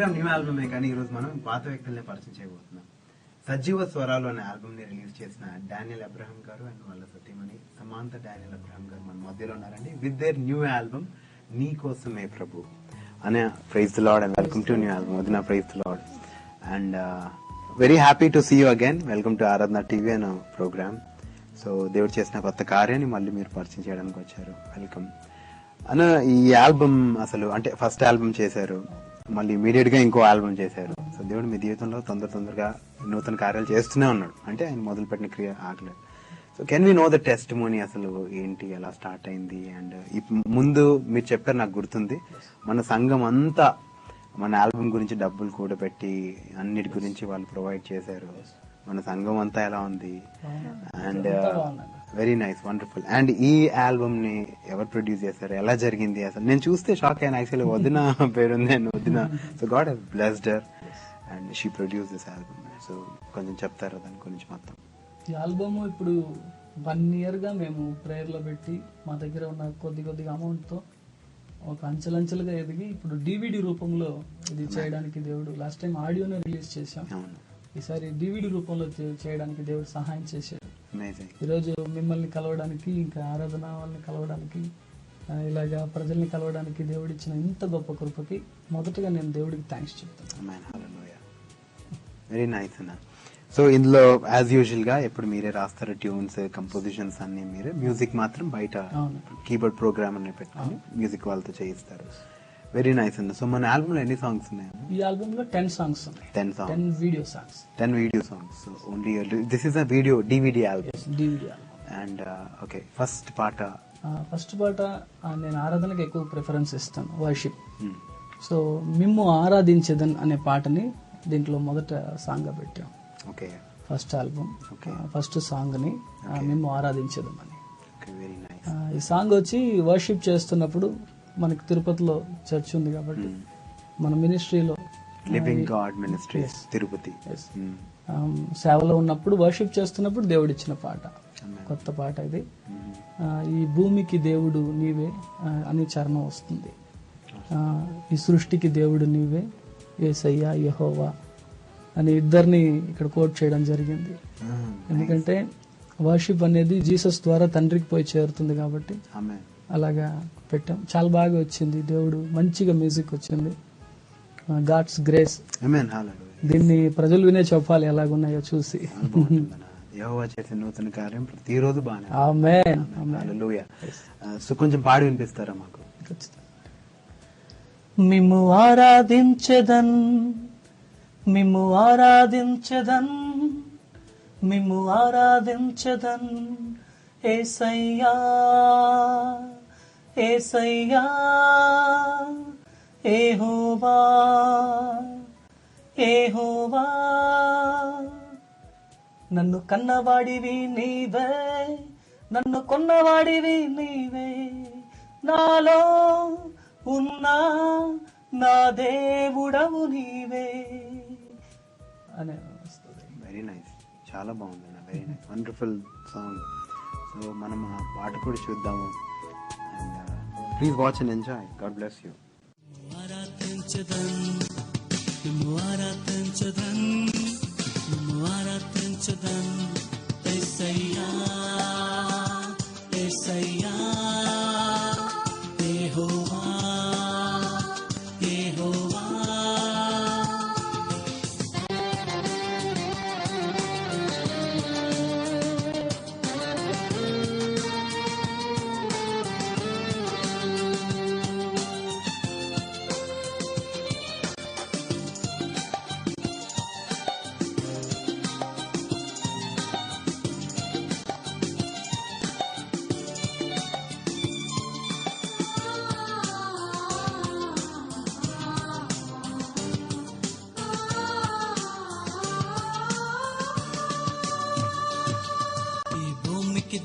Programme new ఆల్బమే, కానీ ఈరోజు మనం పాత వ్యక్తుల్ని పరిచయం చేయబోతున్నాం. సజీవ స్వరాలు అనే ఆల్బమ్ ని రిలీజ్ చేసిన డానియల్ అబ్రహం గారు అండ్ వాళ్ళ సతీమణి సమాంత డానియల్ అబ్రహం గారు మన మధ్యలో ఉన్నారండి విత్ దేర్ న్యూ ఆల్బమ్ నీ కోసమే ప్రభు అనే. Praise the Lord and welcome to new album వదిన. Praise the Lord and very happy to see you again. Welcome to Aradhana TV అనే ప్రోగ్రామ్. సో దేవుడు చేసిన కొత్త కార్యాన్ని మళ్ళీ మీరు పరిచయం చేయడానికి వచ్చారు. వెల్కమ్ అన్న. ఈ ఆల్బమ్ అసలు అంటే ఫస్ట్ ఆల్బమ్ చేశారు, మళ్ళీ ఇమీడియట్ గా ఇంకో ఆల్బమ్ చేశారు. సో దేవుడు మీ జీవితంలో తొందరగా నూతన కార్యాలు చేస్తూనే ఉన్నాడు, అంటే ఆయన మొదలుపెట్టిన క్రియ ఆగలేదు. So can we know the testimony, అసలు ఏంటి, ఎలా స్టార్ట్ అయింది? అండ్ ముందు మీరు చెప్పారు, నాకు గుర్తుంది, మన సంఘం అంతా మన ఆల్బమ్ గురించి డబ్బులు కూడబెట్టి అన్నిటి గురించి వాళ్ళు ప్రొవైడ్ చేశారు. మన సంఘం అంతా ఎలా ఉంది? And very nice, wonderful. And ఈ ఆల్బమ్ ని ఎవరు ప్రొడ్యూస్ చేశారు, ఎలా జరిగింది? అసలు నేను చూస్తే షాక్ అయ్యాను. యాక్చువల్లీ వదిన పేరుంది అండ్ వదిన. So God have blessed her and she produce this album. So కొంచెం చెప్తారా దాని గురించి మొత్తం? ఈ ఆల్బమ్ ఇప్పుడు 1 year గా మేము ప్రేయర్ లో పెట్టి మా దగ్గర ఉన్న కొద్దిగా అమౌంట్ తో ఒక అంచెలంచెలుగా ఎదిగి ఇప్పుడు డివిడి రూపంలో ఇది చేయడానికి దేవుడు, లాస్ట్ టైం ఆడియోనే రిలీజ్ చేశాం, ఈసారి డివిడి రూపంలో చేయడానికి దేవుడు సహాయం చేశాడు. ఈరోజు మిమ్మల్ని కలవడానికి, ఇంకా ఆరాధన వాళ్ళని కలవడానికి, ఇలాగా ప్రజల్ని కలవడానికి దేవుడు ఇచ్చిన ఇంత గొప్ప కృపకి మొదటగా నేను దేవుడికి థ్యాంక్స్ చెప్తాను. వెరీ నైస్ అన్న. సో ఇందులో యాజ్ యూజువల్ గా ఎప్పుడు మీరే రాస్తారు, ట్యూన్స్, కంపోజిషన్స్ అన్ని మీరే, మ్యూజిక్ మాత్రం బయట కీబోర్డ్ ప్రోగ్రామ్ అని పెట్టుకుని మ్యూజిక్ వాళ్ళతో చేయిస్తారు. వెరీ నైస్ అన్న. సో మన ఆల్బమ్ లో ఎన్ని సాంగ్స్ ఉన్నాయి? ఈ ఆల్బమ్ లో 10 songs ఉన్నాయి. 10 songs, 10 video songs. 10 video songs. So only this is a video DVD album. Yes, DVD album. And okay, first పాట నేను ఆరాధనకి ఎక్కువ ప్రిఫరెన్స్ ఇస్తాను, వర్షిప్. సో మిమ్ము ఆరాధించదన్ అనే పాటని దీంట్లో మొదట సాంగ్ గా పెట్టాం. Okay, first album first song ని మిమ్ము ఆరాధించదం అని. Very nice. ఈ సాంగ్ వచ్చి వర్షిప్ చేస్తున్నప్పుడు, మనకి తిరుపతిలో చర్చ్ ఉంది కాబట్టి మన మినిస్ట్రీలో, లివింగ్ గాడ్ మినిస్ట్రీస్ తిరుపతి, సేవలో ఉన్నప్పుడు వర్షిప్ చేస్తున్నప్పుడు దేవుడు ఇచ్చిన పాట, కొత్త పాట ఇది. ఈ భూమికి దేవుడు నీవే అని చరణం వస్తుంది. ఈ సృష్టికి దేవుడు నీవే, యేసయ్యా యెహోవా అని ఇద్దరిని ఇక్కడ కోట్ చేయడం జరిగింది. ఎందుకంటే వర్షిప్ అనేది జీసస్ ద్వారా తండ్రికి పోయి చేరుతుంది కాబట్టి అలాగా పెట్టాం. చాలా బాగా వచ్చింది, దేవుడు మంచిగా మ్యూజిక్ వచ్చింది. God's grace. దీన్ని ప్రజలు వినే చెప్పాలి ఎలాగున్నాయో చూసి. యెహోవా చేసే నూతన కార్యం ప్రతిరోజు బాగా. ఆమేన్. హల్లెలూయా. సో కొంచెం పాడి వినిపిస్తారా మాకు? మిమ్ము ఆరాధించెదన్, మిమ్ము ఆరాధించెదన్, మిమ్ము ఆరాధించెదన్, యేసయ్యా యేసయ్యా యెహోవా యెహోవా. నన్ను కన్నవాడివి నీవే, నన్ను కొన్నవాడివి నీవే, నాలో ఉన్నా నా దేవుడవు నీవే అనే వస్తుంది. వెరీ నైస్, చాలా బాగుంది. Very nice, wonderful song. So మనం ఆ పాట కూడా చూద్దాము. And please watch and enjoy. God bless you.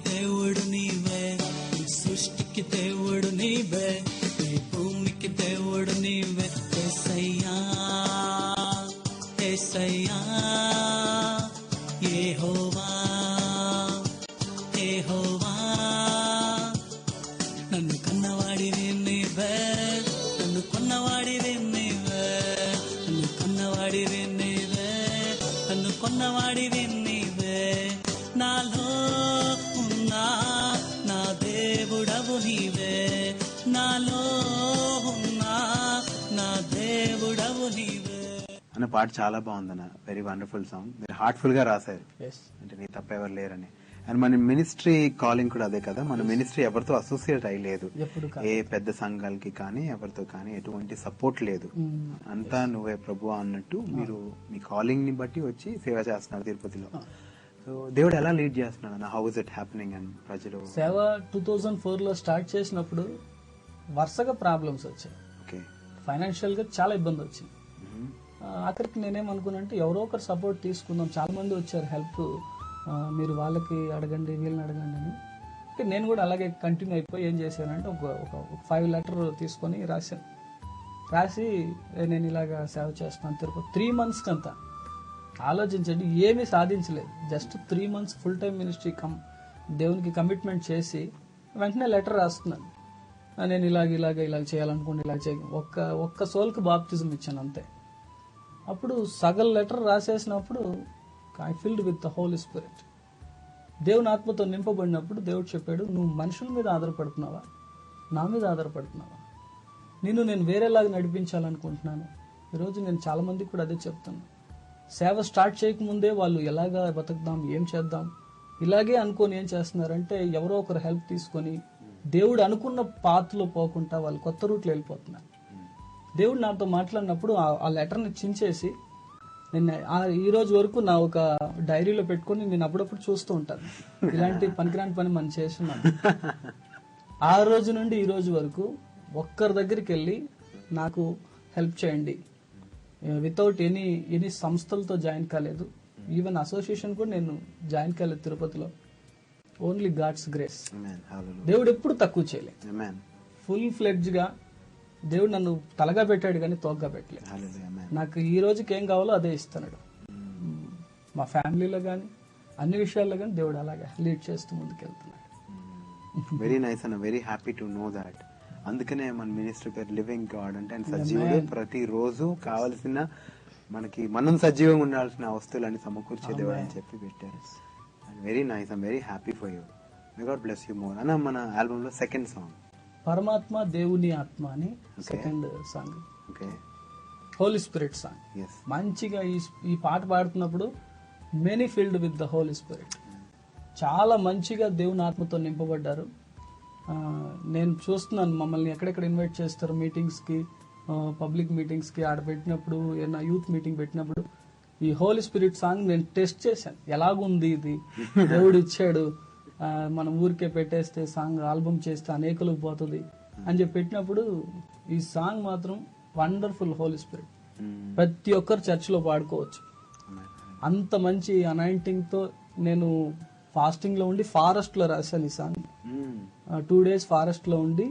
దేవుడు నీవే, ఈ సృష్టికి దేవుడు నీవే, ఈ భూమికి దేవుడు నీవే, యేసయ్యా యేసయ్యా యెహోవా యెహోవా. నన్ను కన్నవాడివి నీవే, నన్ను కొన్నవాడివి నీవే, నన్ను కొన్నవాడివి నీవే, నాలో ఉన్నా నా దేవుడవు నీవే, నాలో ఉన్నా నా దేవుడవు నీవే అన్న పాట చాలా బాగుందన్న. Very wonderful song. మీరు హార్ట్ఫుల్ గా రాశారు, ఎస్ అంటే నీ తప్ప ఎవరు లేరని. అండ్ మన మినిస్ట్రీ కాలింగ్ కూడా అదే కదా. మన మినిస్ట్రీ ఎవరితో అసోసియేట్ అయ్యలేదు, ఎప్పుడు ఏ పెద్ద సంఘాలకి కానీ ఎవరితో కానీ ఎటువంటి సపోర్ట్ లేదు. అంతా నువ్వే ప్రభు అన్నట్టు మీరు మీ కాలింగ్ ని బట్టి వచ్చి సేవ చేస్తున్నారు తిరుపతిలో. సో దేవుడు ఎలా లీడ్ చేస్తున్నాడు అన్న? How is it happening? And ప్రజలు సేవ 2004 లో స్టార్ట్ చేసినప్పుడు వరుసగా ప్రాబ్లమ్స్ వచ్చాయి. ఓకే, ఫైనాన్షియల్ గా చాలా ఇబ్బంది వచ్చింది. అక్కడికి నేనేమనుకున్నానంటే ఎవరో ఒకరు సపోర్ట్ తీసుకుందాం. చాలా మంది వచ్చారు హెల్ప్, మీరు వాళ్ళకి అడగండి వీళ్ళని అడగండి అని. నేను కూడా అలాగే కంటిన్యూ అయిపోయి ఏం చేశానంటే ఒక 5 లెటర్ తీసుకొని రాసి నేను ఇలాగా సేవ చేస్తున్నాను తిరుపతి 3 months కంతా. ఆలోచించండి, ఏమీ సాధించలేదు. Just 3 months full time ministry దేవునికి కమిట్మెంట్ చేసి వెంటనే లెటర్ రాస్తున్నాను. నేను ఇలాగ చేయాలనుకోండి, ఇలా ఒక్క సోల్కి బాప్టిజం ఇచ్చాను అంతే. అప్పుడు సగం లెటర్ రాసేసినప్పుడు I filled with the Holy Spirit. దేవుని ఆత్మతో నింపబడినప్పుడు దేవుడు చెప్పాడు, నువ్వు మనుషుల మీద ఆధారపడుతున్నావా, నా మీద ఆధారపడుతున్నావా? నేను వేరేలాగా నడిపించాలనుకుంటున్నాను. ఈరోజు నేను చాలా మందికి కూడా అదే చెప్తాను. సేవ స్టార్ట్ చేయకముందే వాళ్ళు ఎలాగా బతుకుదాం, ఏం చేద్దాం ఇలాగే అనుకొని ఏం చేస్తున్నారంటే ఎవరో ఒకరు హెల్ప్ తీసుకొని దేవుడు అనుకున్న పాత్రలో పోకుండా వాళ్ళు కొత్త రూట్లో వెళ్ళిపోతున్నారు. దేవుడు నాతో మాట్లాడినప్పుడు ఆ లెటర్ని చించేసి నేను ఈ రోజు వరకు నా ఒక డైరీలో పెట్టుకొని నేను అప్పుడప్పుడు చూస్తూ ఉంటాను, ఇలాంటి పనికిరాని పని మనం చేస్తున్నాం. ఆ రోజు నుండి ఈ రోజు వరకు ఒక్కరి దగ్గరికి వెళ్ళి నాకు హెల్ప్ చేయండి, వితౌట్ ఎనీ సంస్థలతో జాయిన్ కాలేదు. ఈవెన్ అసోసియేషన్ కూడా నేను జాయిన్ కాలేదు తిరుపతిలో. Only God's grace. దేవుడు ఎప్పుడు తక్కువ చేయలేదు. ఫుల్ ఫ్లెడ్జ్ గా దేవుడు నన్ను తలగా పెట్టాడు కానీ తోగ్గా పెట్టలేదు. నాకు ఈ రోజుకి ఏం కావాలో అదే ఇస్తున్నాడు. మా ఫ్యామిలీలో కానీ అన్ని విషయాల్లో కానీ దేవుడు అలాగే లీడ్ చేస్తూ ముందుకెళ్తున్నాడు. వెరీ నైస్ అన్న, very happy to know that. అందుకనే మన మినిస్టర్ పేరు లివింగ్ గాడ్ అంటే ఆయన సజీవుడు. ప్రతి రోజు కావలసిన మనం సజీవంగా ఉండాల్సిన వస్తువులన్నీ సమకూర్చేదేవాడు అని చెప్పి పెట్టారు. Very nice, I'm very happy for you. May God bless you more. అన్న మన ఆల్బమ్ లో సెకండ్ సాంగ్ పరమాత్మ దేవుని ఆత్మ అని second song, Holy Spirit song. మంచిగా ఈ పాట పాడుతున్నప్పుడు many filled with the Holy Spirit. చాలా మంచిగా దేవుని ఆత్మతో నింపబడ్డారు. నేను చూస్తున్నాను మమ్మల్ని ఎక్కడెక్కడ ఇన్వైట్ చేస్తారు మీటింగ్స్కి, పబ్లిక్ మీటింగ్స్కి. ఆడ పెట్టినప్పుడు ఏదైనా యూత్ మీటింగ్ పెట్టినప్పుడు ఈ హోలీ స్పిరిట్ సాంగ్ నేను టెస్ట్ చేశాను, ఎలాగుంది ఇది, దేవుడు ఇచ్చాడు, మనం ఊరికే పెట్టేస్తే సాంగ్ ఆల్బమ్ చేస్తే అనేకులకు పోతుంది అని చెప్పి పెట్టినప్పుడు ఈ సాంగ్ మాత్రం వండర్ఫుల్. హోలీ స్పిరిట్ ప్రతి ఒక్కరు చర్చిలో పాడుకోవచ్చు. అంత మంచి అనాయింటింగ్ తో నేను ఫాస్టింగ్ లో ఉండి ఫారెస్ట్ లో రాశాను ఈ సాంగ్. 2 days ఫారెస్ట్ లో ఉండి,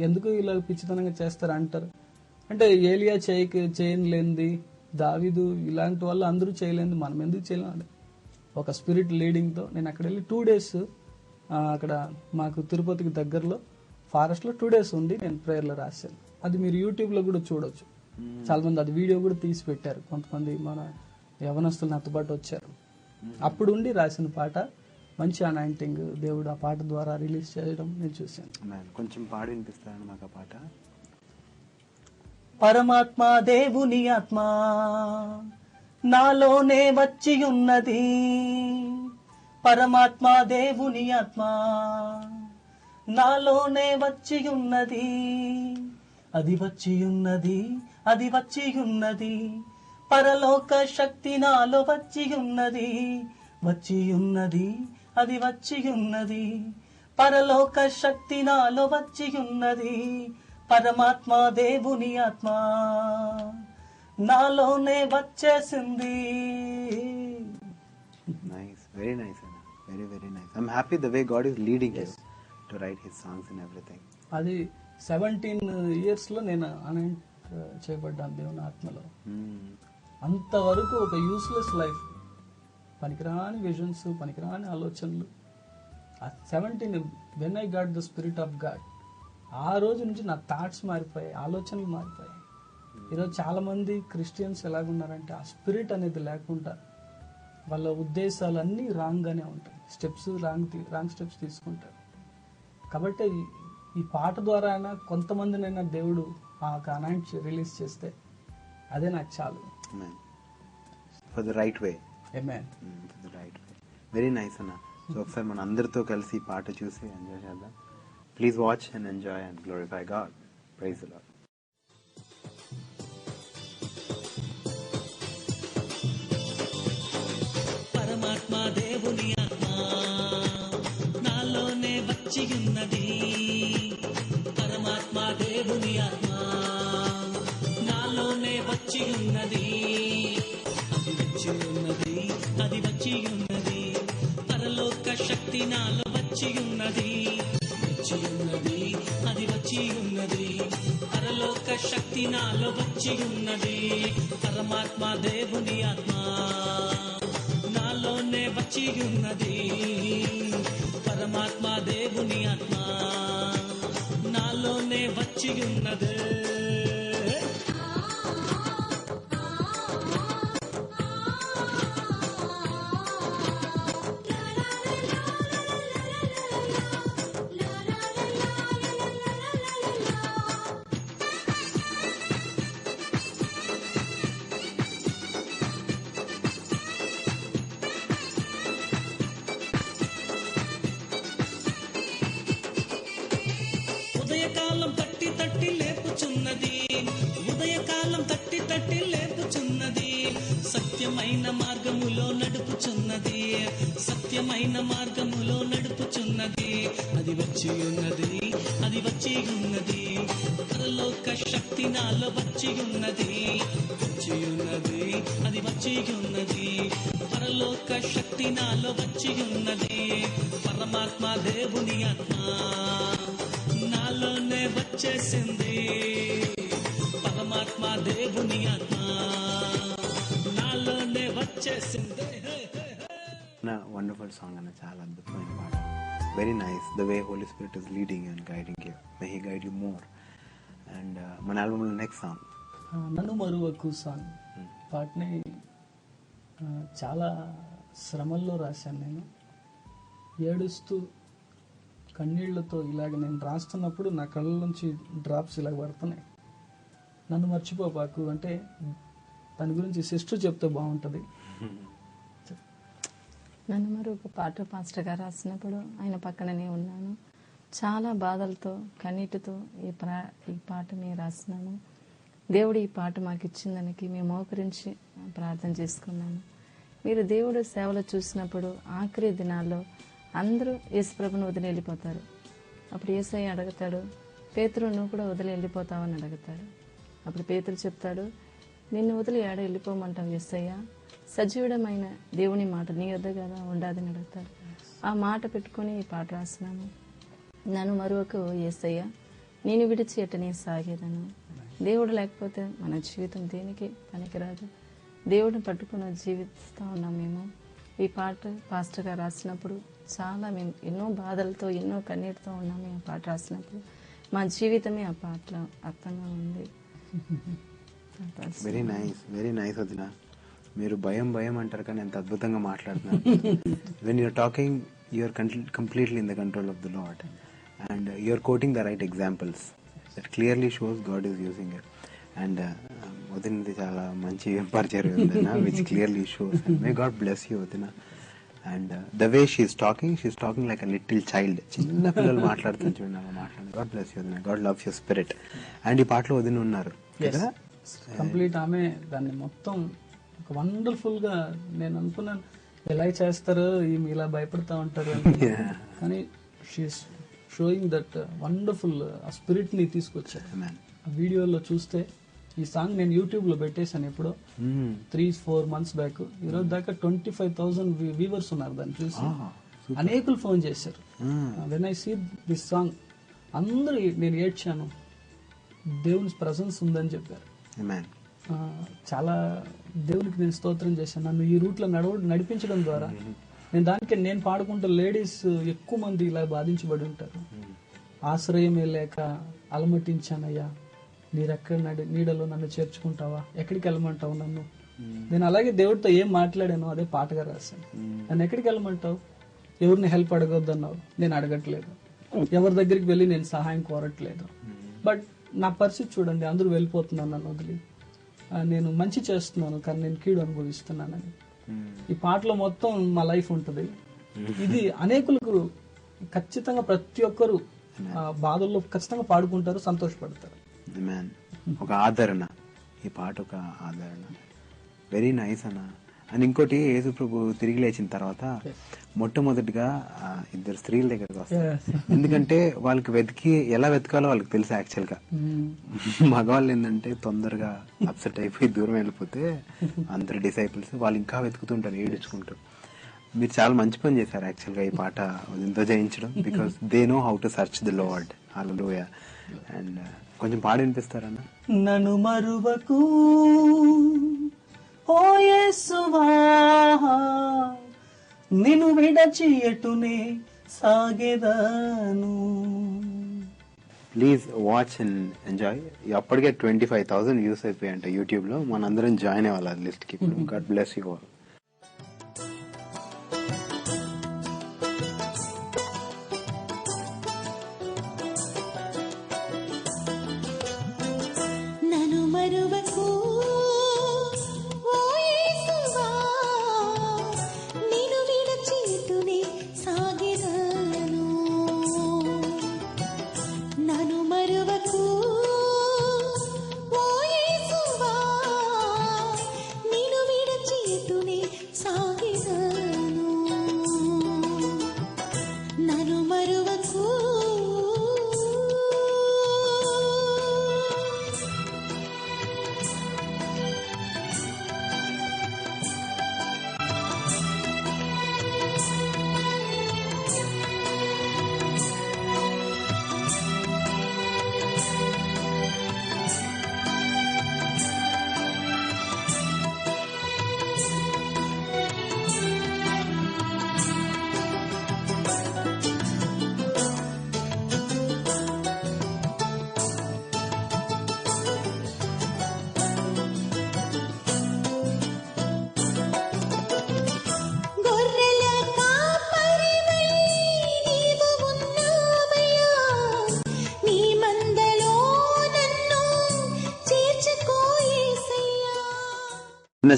ఎందుకు ఇలా పిచ్చితనంగా చేస్తారు అంటారు అంటే, ఏలియా చేయలేంది, దావీదు ఇలాంటి వాళ్ళు అందరూ చేయలేంది, మనం ఎందుకు చేయలేం? ఒక స్పిరిట్ లీడింగ్ తో నేను అక్కడ వెళ్ళి 2 days అక్కడ మాకు తిరుపతికి దగ్గరలో ఫారెస్ట్ లో 2 days ఉండి నేను ప్రేయర్లో రాశాను. అది మీరు యూట్యూబ్ లో కూడా చూడొచ్చు. చాలా మంది అది వీడియో కూడా తీసి పెట్టారు. కొంతమంది మన యవనస్తులు నాతో పాటు వచ్చారు. అప్పుడు ఉండి రాసిన పాట, మంచి అనాయింటింగ్ దేవుడు ఆ పాట ద్వారా రిలీజ్ చేయడం నేను చూశాను. కొంచెం పాడి వినిపిస్తాను మాకు ఆ పాట. పరమాత్మ దేవుని ఆత్మ నాలోనే వచ్చి ఉన్నది, పరమాత్మ దేవుని ఆత్మ నాలోనే వచ్చి ఉన్నది, అది వచ్చి ఉన్నది, అది వచ్చి ఉన్నది, పరలోక శక్తి నాలో వచ్చి ఉన్నది, వచ్చి ఉన్నది, అది వచ్చి ఉన్నది, పరలోక శక్తి నాలో వచ్చి ఉన్నది, పరమాత్మ దేవుని ఆత్మ నాలోనే వచ్చేసింది. నైస్, వెరీ నైస్ అన్న, very very nice. I'm happy the way God is leading you to right his songs and everything. అది 17 years లో నేను అనాయింట్ చేయబడ్డాను దేవుని ఆత్మలో. అంతవరకు ఒక యూస్లెస్ లైఫ్, పనికిరాని విజన్స్, పనికిరాని ఆలోచనలు. 17 when I got the spirit of God, ఆ రోజు నుంచి నా థాట్స్ మారిపోయాయి, ఆలోచనలు మారిపోయాయి. ఈరోజు చాలా మంది క్రిస్టియన్స్ ఎలాగున్నారంటే ఆ స్పిరిట్ అనేది లేకుండా వాళ్ళ ఉద్దేశాలు అన్నీ రాంగ్ గానే ఉంటాయి, స్టెప్స్ రాంగ్ స్టెప్స్ తీసుకుంటారు. కాబట్టి ఈ పాట ద్వారా అయినా కొంతమందినైనా దేవుడు ఆ కనెక్ట్ రిలీజ్ చేస్తే అదే నాకు చాలు. For the right way. Amen. For the right way. Very nice అన్న. సో ఒకసారి మన అందరితో కలిసి ఈ పాట చూసి ఎంజాయ్ చేద్దాం. Please watch and enjoy and glorify God. Praise the Lord. పరమాత్మ దేవుని ఆత్మ నాలోనే వచ్చి ఉన్నది. పరమాత్మ దేవుని ఆత్మ నాలోనే వచ్చి ఉన్నది. అది వచ్చి ఉన్నది, అది వచ్చి ఉన్నది. పరలోక శక్తి నాలో వచ్చి ఉన్నది. వచ్చి ఉన్నది, అది వచ్చి ఉన్నది. పరలోక శక్తి నాలో వచ్చి ఉన్నది. పరమాత్మ దేవుని ఆత్మ నాలోనే వచ్చి ఉన్నది. పరమాత్మ దేవుని ఆత్మ నాలోనే వచ్చి ఉన్నది. ఉదయకాలం తట్టి తట్టి లేపుచున్నది. ఉదయకాలం తట్టి తట్టి లేపుచున్నది. సత్యమైన మార్గములో నడుపుచున్నది. సత్యమైన మార్గములో నడుపుచున్నది. అది వచ్చి ఉన్నది, అది వచ్చి ఉన్నది. పరలోక శక్తి నాలో వచ్చి ఉన్నది. వచ్చి ఉన్నది, అది వచ్చి ఉన్నది. పరలోక శక్తి నాలో వచ్చి ఉన్నది. పరమాత్మ దేవుని ఆత్మ నాలోనే వచ్చేసింది. పరమాత్మ దేవుని ఆత్మ నాలోనే వచ్చేసింది. వండర్ఫుల్ సాంగ్ అన్న, చాలా అద్భుతమైన పాట. Very nice the way Holy Spirit is leading and guiding you. May he guide you more. And మన ఆల్బమ్ నెక్స్ట్ సాంగ్ నన్ను మరువకు సాంగ్ పాటని చాలా శ్రమల్లో రాశాను నేను. ఏడుస్తూ కన్నీళ్లతో ఇలాగ నేను రాస్తున్నప్పుడు నా కళ్ళ నుంచి డ్రాప్స్ ఇలాగ పడుతున్నాయి. నన్ను మర్చిపోపాకు అంటే దాని గురించి సిస్టర్ చెప్తే బాగుంటుంది. నన్ను మరి ఒక పాట పాస్టర్ గారు రాసినప్పుడు ఆయన పక్కననే ఉన్నాను. చాలా బాధలతో కన్నీటితో ఈ పాట మేము రాసినాము. దేవుడు ఈ పాట మాకు ఇచ్చిందానికి మేము మోకరించి ప్రార్థన చేసుకున్నాము. మీరు దేవుడు సేవలు చూసినప్పుడు ఆఖరి దినాల్లో అందరూ యేసుప్రభుని వదిలి వెళ్ళిపోతారు. అప్పుడు యేసయ్య అడుగుతాడు, పేతురు నువ్వు కూడా వదిలి వెళ్ళిపోతావని అడుగుతాడు. అప్పుడు పేతురు చెప్తాడు, నిన్ను వదిలి ఏడ వెళ్ళిపోమంటావు యేసయ్య? సజీవుడమైన దేవుని మాట నీ వద్ద కదా ఉండాదని అడుగుతాడు. ఆ మాట పెట్టుకుని ఈ పాట రాసినాము. నన్ను మరొక యేసయ్య నేను విడిచి ఎట్టనే సాగేదను. దేవుడు లేకపోతే మన జీవితం దేనికి పనికిరాదు. దేవుడిని పట్టుకుని జీవిస్తూ ఉన్నాం మేము. ఈ పాట పాస్టర్ గారు రాసినప్పుడు చాలా మేము ఎన్నో బాధలతో ఎన్నో కన్నీటితో ఉన్నాం. మేము పాట రాసినప్పుడు మా జీవితమే ఆ పాటలో అర్థంగా ఉంది. వెరీ నైస్, వెరీ నైస్ వదిన. మీరు భయం భయం అంటారు కానీ ఎంత అద్భుతంగా మాట్లాడుతున్నారు. When you're talking you're completely in the control of the Lord and you're quoting the right examples that clearly shows God is using it. And వదినది చాలా మంచి పరిచయం ఉందన్న which clearly shows. May God bless you వదిన. And the way she's talking like a little child. చిన్న పిల్లలు మాట్లాడుతుంది చూడండి అలా మాట్లాడండి. గాడ్ బ్లెస్ యూ వదిన. God loves your spirit. And ఈ పాటలో వదిన ఉన్నారు కదా కంప్లీట్. ఆమె దాన్ని మొత్తం ఒక వండర్ఫుల్ గా నేను అనుకున్నాను ఎలా చేస్తారు ఈమె ఇలా భయపడతా ఉంటారు కానీ షీఈస్ షోయింగ్ దట్ వండర్ఫుల్ ఆ స్పిరిట్ ని తీసుకొచ్చారు. ఆ వీడియోలో చూస్తే ఈ సాంగ్ నేను యూట్యూబ్ లో పెట్టేశాను ఎప్పుడో 3-4 months బ్యాక్. ఈ రోజు దాకా 25,000 వ్యూవర్స్ ఉన్నారు దాన్ని చూసి. అనేకులు ఫోన్ చేశారు. When I see this song అందరూ నేను ఏడ్చాను, దేవుని ప్రజెన్స్ ఉందని చెప్పారు. చాలా దేవునికి నేను స్తోత్రం చేశాను. నన్ను ఈ రూట్ లో నడిపించడం ద్వారా నేను పాడుకుంటే లేడీస్ ఎక్కువ మంది ఇలా బాధించబడి ఉంటారు. ఆశ్రయమే లేక అలమటించానయ్యా, నీడలో నన్ను చేర్చుకుంటావా, ఎక్కడికి వెళ్ళమంటావు నన్ను. నేను అలాగే దేవుడితో ఏం మాట్లాడానో అదే పాటగా రాశాను. నన్ను ఎక్కడికి వెళ్ళమంటావు, ఎవరిని హెల్ప్ అడగొద్దు అన్నావు, నేను అడగట్లేదు. ఎవరి దగ్గరికి వెళ్ళి నేను సహాయం కోరట్లేదు. బట్ నా పరిస్థితి చూడండి, అందరూ వెళ్ళిపోతున్నాను నన్ను వదిలి. నేను మంచి చేస్తున్నాను కానీ నేను కీడు అనుభవిస్తున్నానని. ఈ పాటలో మొత్తం మా లైఫ్ ఉంటుంది. ఇది అనేకులకు ఖచ్చితంగా ప్రతి ఒక్కరు బాధల్లో ఖచ్చితంగా పాడుకుంటారు, సంతోషపడతారు. ఒక ఆదరణ, ఈ పాట ఒక ఆదరణ. వెరీ నైస్ అన్న. అండ్ ఇంకోటి, యేసు ప్రభు తిరిగి లేచిన తర్వాత మొట్టమొదటిగా ఇద్దరు స్త్రీల దగ్గరకు వస్తారు. ఎందుకంటే వాళ్ళకి ఎలా వెతకాలో వాళ్ళకి తెలుసు. యాక్చువల్ గా మగవాళ్ళు ఏంటంటే తొందరగా అప్సెట్ అయిపోయి దూరం వెళ్ళిపోతే అందరు డిసైపుల్స్ వాళ్ళు ఇంకా వెతుకుతుంటారు, ఏడుచుకుంటారు. మీరు చాలా మంచి పని చేశారు యాక్చువల్ గా ఈ పాట ఎంతో జయించడం. Because they know how to search the Lord. Hallelujah. And కొంచెం పాట వినిపిస్తారన్న. నన్ను మరువకు ఓ యేసువా, నిన్ను విడచి ఎటునే సాగెదాను. Please watch and enjoy. అప్పటికే 25,000 వ్యూస్ అయిపోయాయంట యూట్యూబ్ లో. మనందరం జాయిన్ అవ్వాలి లిస్ట్ కి. God bless you all.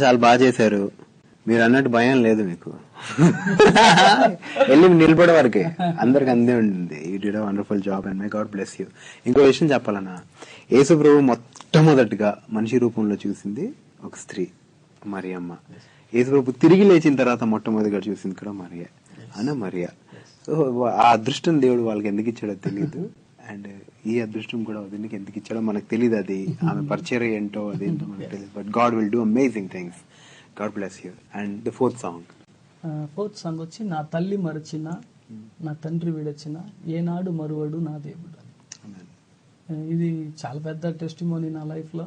చాలా బాగా చేశారు. మీరు అన్నట్టు భయం లేదు మీకు. వెళ్ళి నిలబడే వరకే అందరికి అందే ఉంటుంది. You did a wonderful job and my God bless you. ఇంకో విషయం చెప్పాలన్నా, యేసు ప్రభు మొట్టమొదటిగా మనిషి రూపంలో చూసింది ఒక స్త్రీ, మరియమ్మ. యేసు ప్రభు తిరిగి లేచిన తర్వాత మొట్టమొదటిగా చూసింది కూడా మరియా. సో ఆ అదృష్టం దేవుడు వాళ్ళకి ఎందుకు ఇచ్చాడో తెలియదు. అండ్ ఈ అదృష్టం కూడా వదినకి ఎందుకు ఇచ్చాడో మనకు తెలియదు. అది ఆమె పరిచయం ఏంటో అదేంటో మనకు తెలియదు. But God will do amazing things. God bless you. And the fourth song వచ్చి, నా తల్లి మరచిన, నా తండ్రి విడచిన, ఏనాడు మరువడు నా దేవుడు. ఇది చాలా పెద్ద టెస్టిమోనీ నా లైఫ్ లో.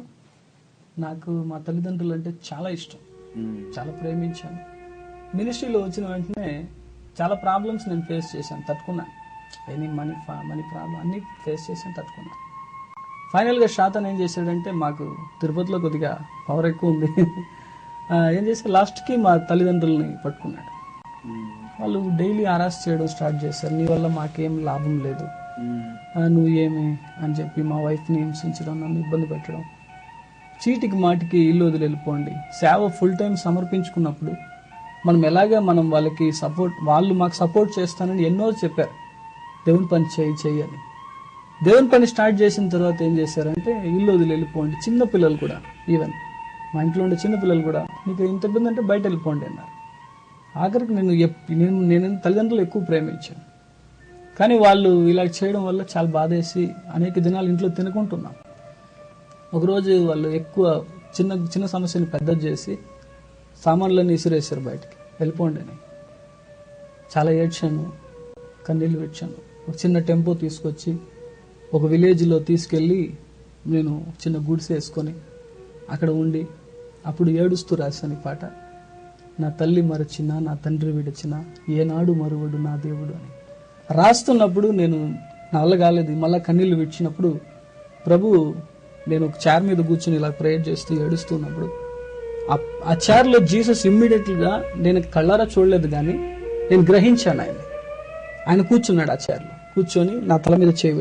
నాకు మా తల్లిదండ్రులు అంటే చాలా ఇష్టం, చాలా ప్రేమించాను. మినిస్ట్రీలో వచ్చిన వెంటనే చాలా ప్రాబ్లమ్స్ నేను ఫేస్ చేశాను, తట్టుకున్నాను. ఎనీ మనీ ప్రాబ్లం అన్ని ఫేస్ చేసాను, తట్టుకున్నాను. ఫైనల్గా శాతాన్ ఏం చేశాడంటే, మాకు తిరుపతిలో కొద్దిగా పవర్ ఎక్కువ ఉంది. ఏం చేశారు, లాస్ట్కి మా తల్లిదండ్రులని పట్టుకున్నాడు. వాళ్ళు డైలీ హరాస్ చేయడం స్టార్ట్ చేశారు. నీ వల్ల మాకేం లాభం లేదు, నువ్వు ఏమి అని చెప్పి మా వైఫ్ని హింసించడం, నన్ను ఇబ్బంది పెట్టడం. చీటికి మాటికి ఇల్లు వదిలి వెళ్ళిపోండి. సేవ ఫుల్ టైం సమర్పించుకున్నప్పుడు మనం వాళ్ళకి వాళ్ళు మాకు సపోర్ట్ చేస్తానని ఎన్నో చెప్పారు. దేవుని పని చెయ్యి అని. దేవుని పని స్టార్ట్ చేసిన తర్వాత ఏం చేశారంటే, ఇల్లు వదిలి వెళ్ళిపోండి. చిన్న పిల్లలు కూడా, ఈవెన్ మా ఇంట్లో ఉండే చిన్న పిల్లలు కూడా, నీకు ఇంత ఇబ్బంది అంటే బయట వెళ్ళిపోండి అన్నారు. ఆఖరికి నేను తల్లిదండ్రులు ఎక్కువ ప్రేమించాను. కానీ వాళ్ళు ఇలా చేయడం వల్ల చాలా బాధేసి అనేక దినాలు ఇంట్లో తినుకుంటున్నాం. ఒకరోజు వాళ్ళు ఎక్కువ చిన్న సమస్యని పెద్దది చేసి సామాన్లన్నీ ఇసిరేసారు బయటికి, వెళ్ళిపోండి అని. చాలా ఏడ్చాను, కన్నీళ్ళు పెట్టాను. ఒక చిన్న టెంపో తీసుకొచ్చి ఒక విలేజ్లో తీసుకెళ్ళి నేను చిన్న గుడిసె వేసుకొని అక్కడ ఉండి అప్పుడు ఏడుస్తూ రాశాను ఈ పాట. నా తల్లి మరచిన, నా తండ్రి విడిచిన, ఏనాడు మరువడు నా దేవుడు అని రాస్తున్నప్పుడు నేను నా వల్ల కాలేదు. మళ్ళీ కన్నీళ్ళు విడిచినప్పుడు ప్రభు నేను ఒక చైర్ మీద కూర్చొని ఇలా ప్రేయర్ చేస్తూ ఏడుస్తున్నప్పుడు ఆ చైర్లో జీసస్ ఇమ్మీడియట్గా నేను కళ్ళారా చూడలేదు, కానీ నేను గ్రహించాను ఆయన కూర్చున్నాడు. ఆ చైర్లో కూర్చొని నా తల మీద చేయి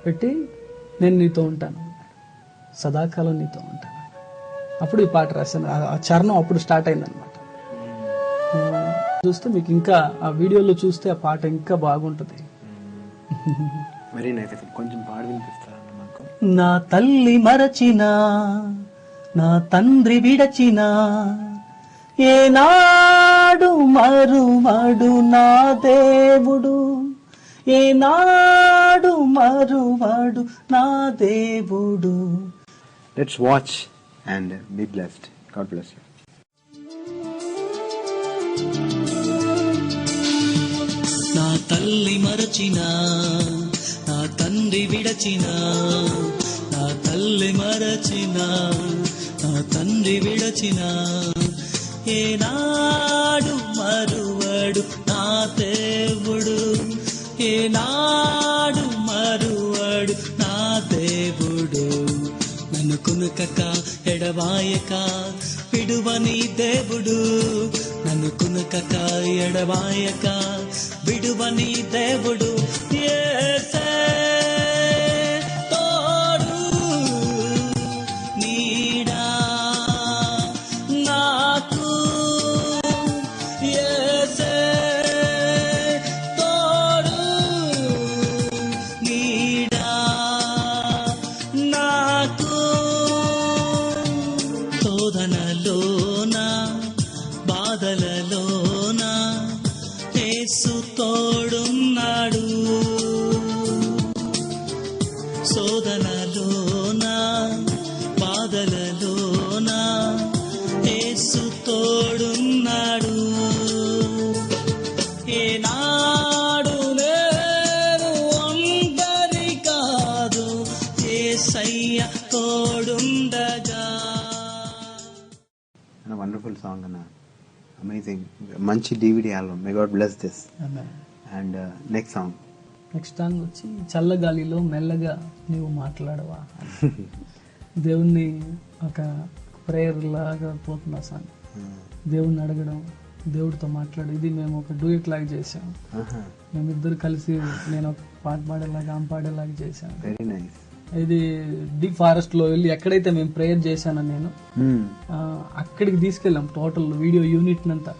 పెట్టి నేను నీతో ఉంటాను, సదాకాలం నీతో ఉంటాను. అప్పుడు ఈ పాట రాశాను. ఆ చరణం అప్పుడు స్టార్ట్ అయిందనమాట. చూస్తే మీకు ఇంకా ఆ వీడియోలో చూస్తే ఆ పాట ఇంకా బాగుంటది. Very nice. కొంచెం పాడి వినిపిస్తారా నాకు? నా తల్లి మరచిన, నా తండ్రి విడచిన, ఏనాడు మరువడు నా దేవుడు, ఏనాడు మరువడు నా దేవుడు. Let's watch and be blessed. God bless you. నా తల్లి మరచిన, నా తండ్రి విడచిన, నా తల్లి మరచిన, నా తండ్రి విడచిన, ఏనాడు మరువడు నా దేవుడు, ఏనాడు మరువడు నా దేవుడు. నన్ను కునుకక ఎడవాయక విడువని దేవుడు, నన్ను కునుకక ఎడవాయక విడువని దేవుడు. యేసే తోడు నీడా నాకు, యేసే తోడు నీడా నాకు. శోధనలోన బాధలలోన యేసు తోడున్నాడు, శోధనలోన బాధలలోన యేసు తోడున్నాడు. ఏనాడు నేను ఒంటరి కాదు, యేసయ్య తోడుండగా. వండర్ఫుల్ సాంగ్ అన్న, అమేజింగ్. మంచి DVD album. May God bless this. And next song వచ్చి చల్లగాలిలో మెల్లగా నీవు మాట్లాడవా. దేవుణ్ణి ఒక ప్రేయర్ లాగా పోతున్న సాంగ్. దేవుణ్ణి అడగడం, దేవుడితో మాట్లాడు. ఇది మేము ఒక డూయట్ లాగా చేసాం. మేమిద్దరు కలిసి నేను ఒక పాట పాడేలాగా ఆమె పాడేలాగా చేశాం. Very nice. ఇది డీప్ ఫారెస్ట్ లో వెళ్ళి ఎక్కడైతే మేము ప్రేయర్ చేశానో నేను అక్కడికి తీసుకెళ్ళాం. టోటల్ వీడియో యూనిట్ అంతా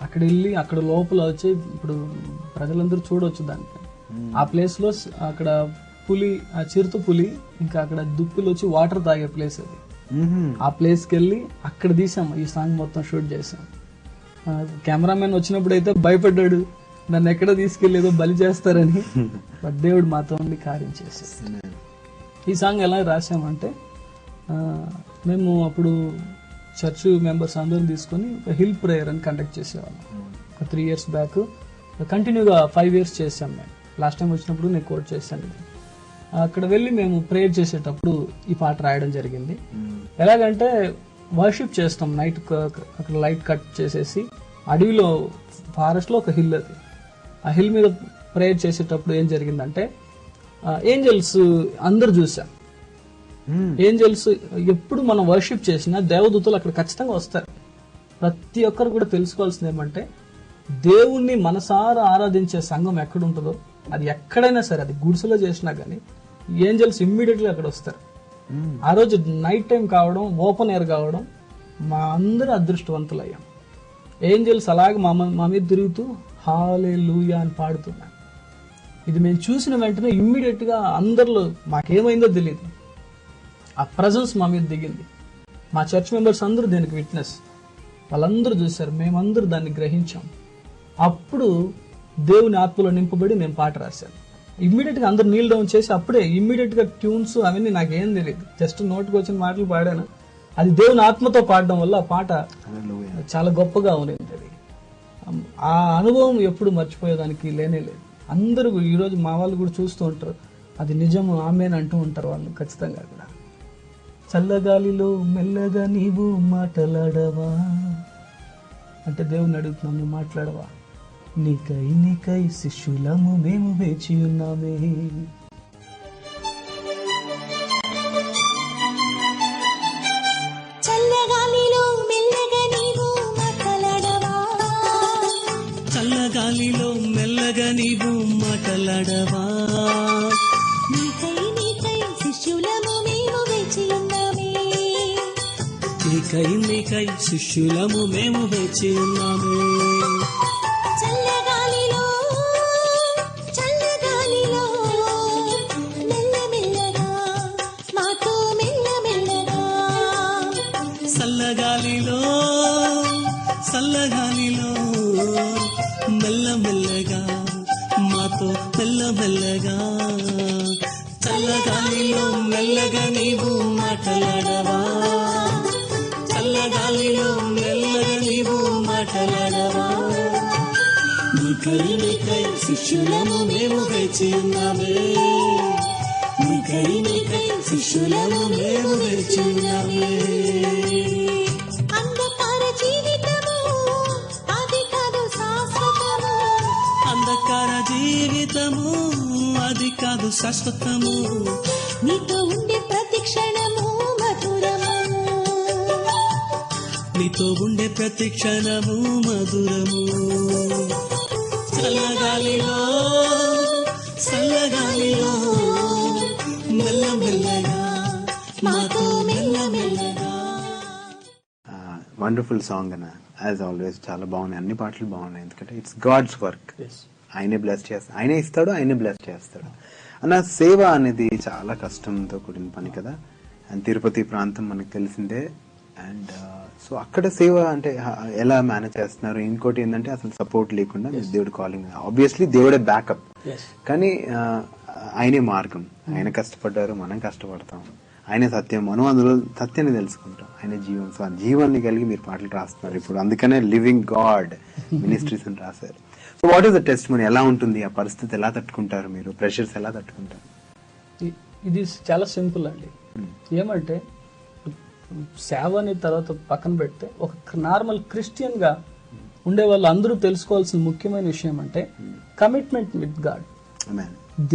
అక్కడ వెళ్ళి అక్కడ లోపల వచ్చి ఇప్పుడు ప్రజలందరూ చూడవచ్చు దాన్ని. ఆ ప్లేస్ లో అక్కడ పులి, ఆ చిరుత పులి, ఇంకా అక్కడ దుప్పులు వచ్చి వాటర్ తాగే ప్లేస్ అది. ఆ ప్లేస్ కి వెళ్ళి అక్కడ తీసాం. ఈ సాంగ్ మొత్తం షూట్ చేసాం. కెమెరామెన్ వచ్చినప్పుడు అయితే భయపడ్డాడు, నన్ను ఎక్కడ తీసుకెళ్ళేదో బలి చేస్తారని. బట్ దేవుడు మాతో ఉండి కార్యం చేసేది. ఈ సాంగ్ ఎలా రాసామంటే, మేము అప్పుడు చర్చ్ మెంబర్స్ అందరూ తీసుకొని ఒక హిల్ ప్రేయర్ అని కండక్ట్ చేసేవాళ్ళం. ఒక 3 years బ్యాక్ కంటిన్యూగా 5 years చేసాం. మేము లాస్ట్ టైం వచ్చినప్పుడు నేను కోట్ చేశాను. అక్కడ వెళ్ళి మేము ప్రేయర్ చేసేటప్పుడు ఈ పాట రాయడం జరిగింది. ఎలాగంటే వర్షిప్ చేస్తాం నైట్, అక్కడ లైట్ కట్ చేసేసి అడవిలో ఫారెస్ట్ లో ఒక హిల్ అది. ఆ హిల్ మీద ప్రేయర్ చేసేటప్పుడు ఏం జరిగిందంటే, ఏంజల్స్ అందరు చూసాం. ఏంజల్స్ ఎప్పుడు మనం వర్షిప్ చేసినా దేవదూతలు అక్కడ ఖచ్చితంగా వస్తారు. ప్రతి ఒక్కరు కూడా తెలుసుకోవాల్సింది ఏమంటే, దేవుణ్ణి మనసారా ఆరాధించే సంఘం ఎక్కడుంటుందో, అది ఎక్కడైనా సరే, అది గుడిసెలో చేసినా గానీ ఏంజల్స్ ఇమ్మీడియట్లీ అక్కడ వస్తారు. ఆ రోజు నైట్ టైం కావడం, ఓపెన్ ఎయిర్ కావడం, మా అందరూ అదృష్టవంతులయ్యాం. ఏంజల్స్ అలాగే మా మీద తిరుగుతూ హల్లెలూయా అని పాడుతున్నారు. ఇది మేము చూసిన వెంటనే ఇమ్మీడియట్ గా అందరిలో మాకేమైందో తెలియదు, ఆ ప్రజెన్స్ మా మీద దిగింది. మా చర్చ్ మెంబర్స్ అందరూ దీనికి విట్నెస్. వాళ్ళందరూ చూశారు, మేమందరూ దాన్ని గ్రహించాం. అప్పుడు దేవుని ఆత్మలో నింపబడి నేను పాట రాశాను. ఇమ్మీడియట్ గా అందరు నీల్ డౌన్ చేసి అప్పుడే ఇమ్మీడియట్ గా ట్యూన్స్ అవన్నీ నాకేం తెలియదు, జస్ట్ నోటికి వచ్చిన మాటలు పాడాను. అది దేవుని ఆత్మతో పాడడం వల్ల ఆ పాట చాలా గొప్పగా ఉంది. అది ఆ అనుభవం ఎప్పుడు మర్చిపోయేదానికి లేనే లేదు. అందరూ ఈరోజు మా వాళ్ళు కూడా చూస్తూ ఉంటారు, అది నిజము ఆమెన్ అంటూ ఉంటారు వాళ్ళు ఖచ్చితంగా కూడా. చల్లగాలిలో మెల్లగా నీవు మాట్లాడవా అంటే దేవుని అడుగుతున్నాం, నువ్వు మాట్లాడవా. నీకై శిష్యులము మేము వేచి ఉన్నామే. నీకై శిష్యులము మేము వేచి ఉన్నామే. చల్లగాలిలో చల్లగాలిలో మెల్లమెల్లగా మాతో మెల్లమెల్లగా చల్లగాలిలో చల్లగాలిలో మెల్లమెల్లగా మాతో మెల్లమెల్లగా. చల్లగాలిలో మెల్లగా నీవు మాట్లాడవా, చల్లగాలిలో మెల్లగా నీవు మాట్లాడవా. నీకై శిష్యులము మేము వేచి ఉన్నామే, నీకై శిష్యులము మేము వేచి ఉన్నామే. అంధకార జీవితము అది కాదు శాశ్వతము, అంధకార జీవితము అది కాదు శాశ్వతము. నీతో ఉండే ప్రతి క్షణము మధురము, నీతో ఉండే ప్రతి క్షణము మధురము. చల్లగాలిలో చల్లగాలిలో మెల్లమెల్లగా మాతో మెల్లమెల్లగా. వండర్ఫుల్ సాంగ్ అన్న, యాజ్ ఆల్వేస్ చాలా బాగున్నాయి, అన్ని పాటలు బాగున్నాయి. ఎందుకంటే ఇట్స్ గాడ్స్ వర్క్, ఆయనే బ్లెస్ చేస్తాడు, ఆయనే ఇస్తాడు, ఆయనే బ్లెస్ చేస్తాడు అన్న. సేవ అనేది చాలా కష్టంతో కూడిన పని కదా, అండ్ తిరుపతి ప్రాంతం మనకు తెలిసిందే. అండ్ సో అక్కడ సేవ అంటే ఎలా మేనేజ్ చేస్తున్నారు? ఇంకోటి ఏంటంటే అసలు సపోర్ట్ లేకుండా దేవుడు కాలింగ్, ఆబ్వియస్లీ దేవుడే బ్యాకప్, కానీ ఆయనే మార్గం. ఆయన కష్టపడ్డారు, మనం కష్టపడతాం. ఆయన సత్యం, మనం అందులో సత్యాన్ని తెలుసుకుంటాం. ఆయన జీవం, సో ఆ జీవాన్ని కలిగి మీరు పాటలు రాస్తున్నారు ఇప్పుడు. అందుకనే లివింగ్ గాడ్ మినిస్ట్రీస్ అని రాశారు. So what is the test money? ఎలా ఉంటుంది ఆ పరిస్థితి? ఎలా తట్టుకుంటారు మీరు? ప్రెషర్స్ ఎలా తట్టుకుంటారు? ఇది చాలా సింపుల్ అండి. ఏమంటే సేవ అనే తర్వాత పక్కన పెడితే ఒక నార్మల్ క్రిస్టియన్ గా ఉండే వాళ్ళు అందరూ తెలుసుకోవాల్సిన ముఖ్యమైన విషయం అంటే కమిట్మెంట్ విత్ గాడ్.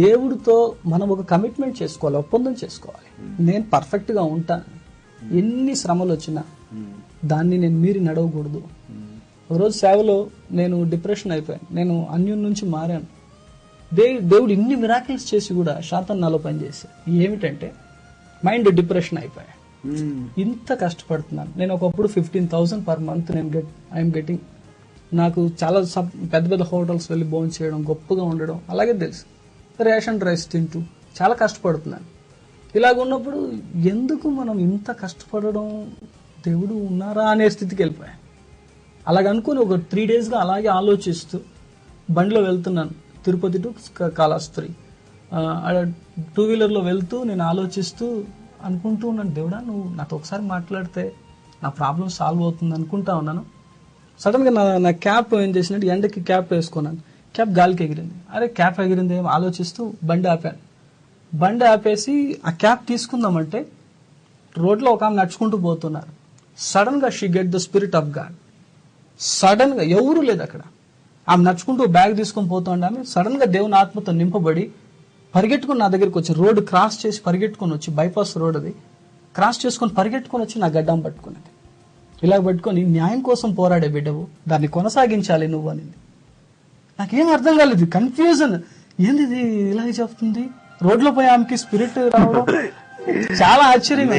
దేవుడితో మనం ఒక కమిట్మెంట్ చేసుకోవాలి, ఒప్పందం చేసుకోవాలి. నేను పర్ఫెక్ట్ గా ఉంటాను, ఎన్ని శ్రమలు వచ్చినా దాన్ని నేను మీరి నడవకూడదు. ఒకరోజు సేవలో నేను డిప్రెషన్ అయిపోయాను, నేను అన్యున్ నుంచి మారాను. దేవుడు ఇన్ని మిరాకిల్స్ చేసి కూడా శాతం నాలో పనిచేశాడు. ఏమిటంటే మైండ్ డిప్రెషన్ అయిపోయా. ఇంత కష్టపడుతున్నాను నేను. ఒకప్పుడు 15,000 పర్ మంత్ నేను ఐఎమ్ గెటింగ్. నాకు చాలా పెద్ద పెద్ద హోటల్స్ వెళ్ళి భోజనం చేయడం, గొప్పగా ఉండడం అలాగే తెలుసు. రేషన్ రైస్ తింటూ చాలా కష్టపడుతున్నాను. ఇలాగ ఉన్నప్పుడు ఎందుకు మనం ఇంత కష్టపడడం, దేవుడు ఉన్నారా అనే స్థితికి వెళ్ళిపోయాను. అలాగ అనుకుని ఒక 3 days గా అలాగే ఆలోచిస్తూ బండిలో వెళ్తున్నాను, తిరుపతి టు కాళహస్తి. 2-wheelerలో వెళ్తూ నేను ఆలోచిస్తూ అనుకుంటూ ఉన్నాను, దేవుడా నువ్వు నాతో ఒకసారి మాట్లాడితే నా ప్రాబ్లం సాల్వ్ అవుతుంది అనుకుంటా ఉన్నాను. సడన్ గా నా క్యాప్ ఏం చేసినట్టు ఎండకి క్యాప్ వేసుకున్నాను, క్యాప్ గాలికి ఎగిరింది. అరే క్యాప్ ఎగిరింది ఏమో ఆలోచిస్తూ బండి ఆపాను. బండి ఆపేసి ఆ క్యాప్ తీసుకుందామంటే రోడ్లో ఒక ఆమె నడుచుకుంటూ పోతున్నారు. సడన్ గా she get the spirit of God. Sudden గా ఎవరు లేదు అక్కడ, ఆమె నడుచుకుంటూ బ్యాగ్ తీసుకొని పోతుండే ఆమె సడన్ గా దేవుని ఆత్మతో నింపబడి పరిగెట్టుకుని నా దగ్గరికి వచ్చి, రోడ్డు క్రాస్ చేసి పరిగెట్టుకుని వచ్చి, బైపాస్ రోడ్ అది క్రాస్ చేసుకొని పరిగెట్టుకుని వచ్చి నా గడ్డం పట్టుకున్నది. ఇలా పట్టుకొని న్యాయం కోసం పోరాడే బిడ్డవు, దాన్ని కొనసాగించాలి నువ్వు అనింది. నాకేం అర్థం కాలేదు, కన్ఫ్యూజన్. ఏంది ఇది ఇలాగే చెప్తుంది? రోడ్లో పోయి ఆమెకి స్పిరిట్ రావడం చాలా ఆశ్చర్యం.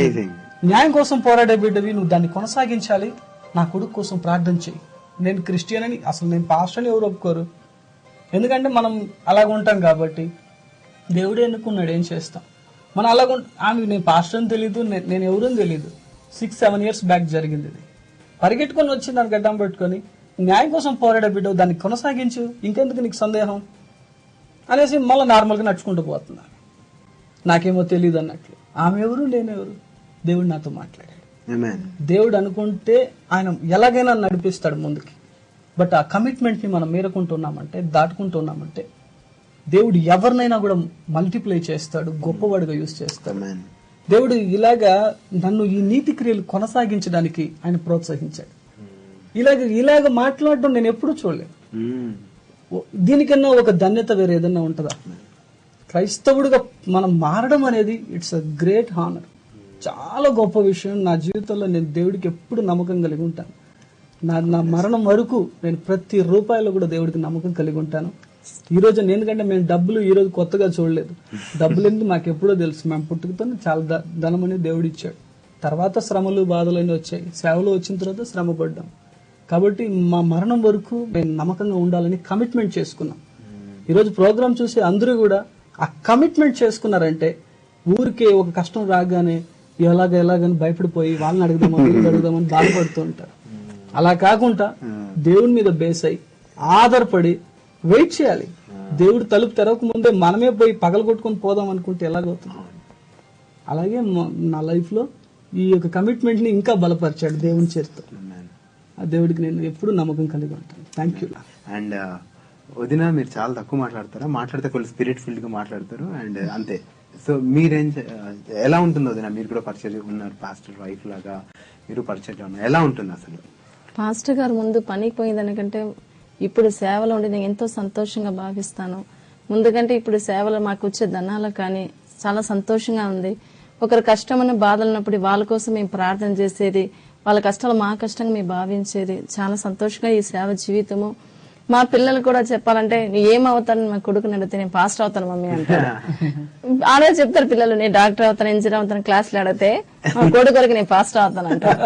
న్యాయం కోసం పోరాడే బిడ్డవి, నువ్వు దాన్ని కొనసాగించాలి, నా కొడుకు కోసం ప్రార్థన చేయి. నేను క్రిస్టియన్ అని, అసలు నేను పాస్టర్ అని ఎవరు ఒప్పుకోరు, ఎందుకంటే మనం అలాగ ఉంటాం కాబట్టి. దేవుడే ఎన్నుకున్నాడు, ఏం చేస్తాం మనం అలాగ. ఆమె నేను పాస్టర్ అని తెలీదు, నేను ఎవరని తెలీదు. 6-7 years బ్యాక్ జరిగింది ఇది. పరిగెట్టుకొని వచ్చి నన్ను గడ్డం పెట్టుకొని, న్యాయం కోసం పోరాడే బిడ్డ దాన్ని కొనసాగించు, ఇంకెందుకు నీకు సందేహం అనేసి మళ్ళీ నార్మల్గా నడుచుకుంటూ పోతున్నాను. నాకేమో తెలియదు అన్నట్లు. ఆమె ఎవరు, నేనెవరు? దేవుడు నాతో మాట్లాడాడు. దేవుడు అనుకుంటే ఆయన ఎలాగైనా నడిపిస్తాడు ముందుకి. బట్ ఆ కమిట్మెంట్ ని మనం మీరకుంటున్నామంటే, దాటుకుంటున్నామంటే దేవుడు ఎవరినైనా కూడా మల్టిప్లై చేస్తాడు, గొప్పవాడిగా యూజ్ చేస్తాడు. దేవుడు ఇలాగా నన్ను ఈ నీతి క్రియలు కొనసాగించడానికి ఆయన ప్రోత్సహించాడు. ఇలాగ మాట్లాడడం నేను ఎప్పుడూ చూడలేదు. దీనికన్నా ఒక ధన్యత వేరే ఏదన్నా ఉంటుందా? క్రైస్తవుడిగా మనం మారడం అనేది ఇట్స్ అ గ్రేట్ హానర్, చాలా గొప్ప విషయం. నా జీవితంలో నేను దేవుడికి ఎప్పుడు నమ్మకం కలిగి ఉంటాను. నా మరణం వరకు నేను ప్రతి రూపాయలో కూడా దేవుడికి నమ్మకం కలిగి ఉంటాను. ఈ రోజు ఎందుకంటే మేము డబ్బులు ఈ రోజు కొత్తగా చూడలేదు, డబ్బులు ఎందుకు మాకు ఎప్పుడో తెలుసు. మేము పుట్టుకతో చాలా ధనం అనేది దేవుడు ఇచ్చాడు. తర్వాత శ్రమలు బాధలు అన్నీ వచ్చాయి. సేవలో వచ్చిన తర్వాత శ్రమ పడ్డాం. కాబట్టి మా మరణం వరకు మేము నమ్మకంగా ఉండాలని కమిట్మెంట్ చేసుకున్నాం. ఈరోజు ప్రోగ్రామ్ చూసి అందరూ కూడా ఆ కమిట్మెంట్ చేసుకున్నారంటే, ఊరికే ఒక కష్టం రాగానే ఎలాగని భయపడిపోయి వాళ్ళని అడుగుదామని వీళ్ళని అడుగుదామని బాధపడుతూ ఉంటారు. అలా కాకుండా దేవుని మీద బేస్ అయి ఆధారపడి వెయిట్ చేయాలి. దేవుడు తలుపు తెరవక ముందే మనమే పోయి పగల కొట్టుకొని పోదాం అనుకుంటే ఎలాగవుతుంది? అలాగే నా లైఫ్ లో ఈ యొక్క కమిట్మెంట్ ని ఇంకా బలపరిచాడు దేవుని చేతితో. ఆ దేవుడికి నేను ఎప్పుడు నమ్మకం కలిగి ఉంటాను. Thank you. అండ్ వదిన, మీరు చాలా తక్కువ మాట్లాడతారా? మాట్లాడితే ఫుల్ స్పిరిట్ ఫుల్ గా మాట్లాడతారు అండ్ అంతే. సో మీరేం ఎలా ఉంటుంది వదిన? మీరు కూడా పరిచయం ఉన్నారు, పాస్టర్ వైఫ్ లాగా మీరు పరిచయం ఉన్నారు. ఎలా ఉంటుంది అసలు? పాస్టర్ గారు ముందు పనికి పోయేదానికంటే ఇప్పుడు సేవలో ఉండి నేను ఎంతో సంతోషంగా భావిస్తాను. ముందుకంటే ఇప్పుడు సేవలో మాకు వచ్చే ధనాలు కానీ చాలా సంతోషంగా ఉంది. ఒకరు కష్టమైన బాధలు ఉన్నప్పుడు వాళ్ళ కోసం మేము ప్రార్థన చేసేది, వాళ్ళ కష్టాలు మా కష్టంగా మేము భావించేది. చాలా సంతోషంగా ఈ సేవ జీవితము. మా పిల్లలు కూడా చెప్పాలంటే ఏమవుతాను, మా కొడుకుని అడిగితే నేను పాస్టర్ అవుతాను మమ్మీ అంటారు. ఆడే చెప్తారు పిల్లలు, నేను డాక్టర్ అవుతాను, ఇంజనీర్ అవుతాను. క్లాసులు అడిగితే మా కొడుకులకి నేను పాస్టర్ అవుతాను అంటారు.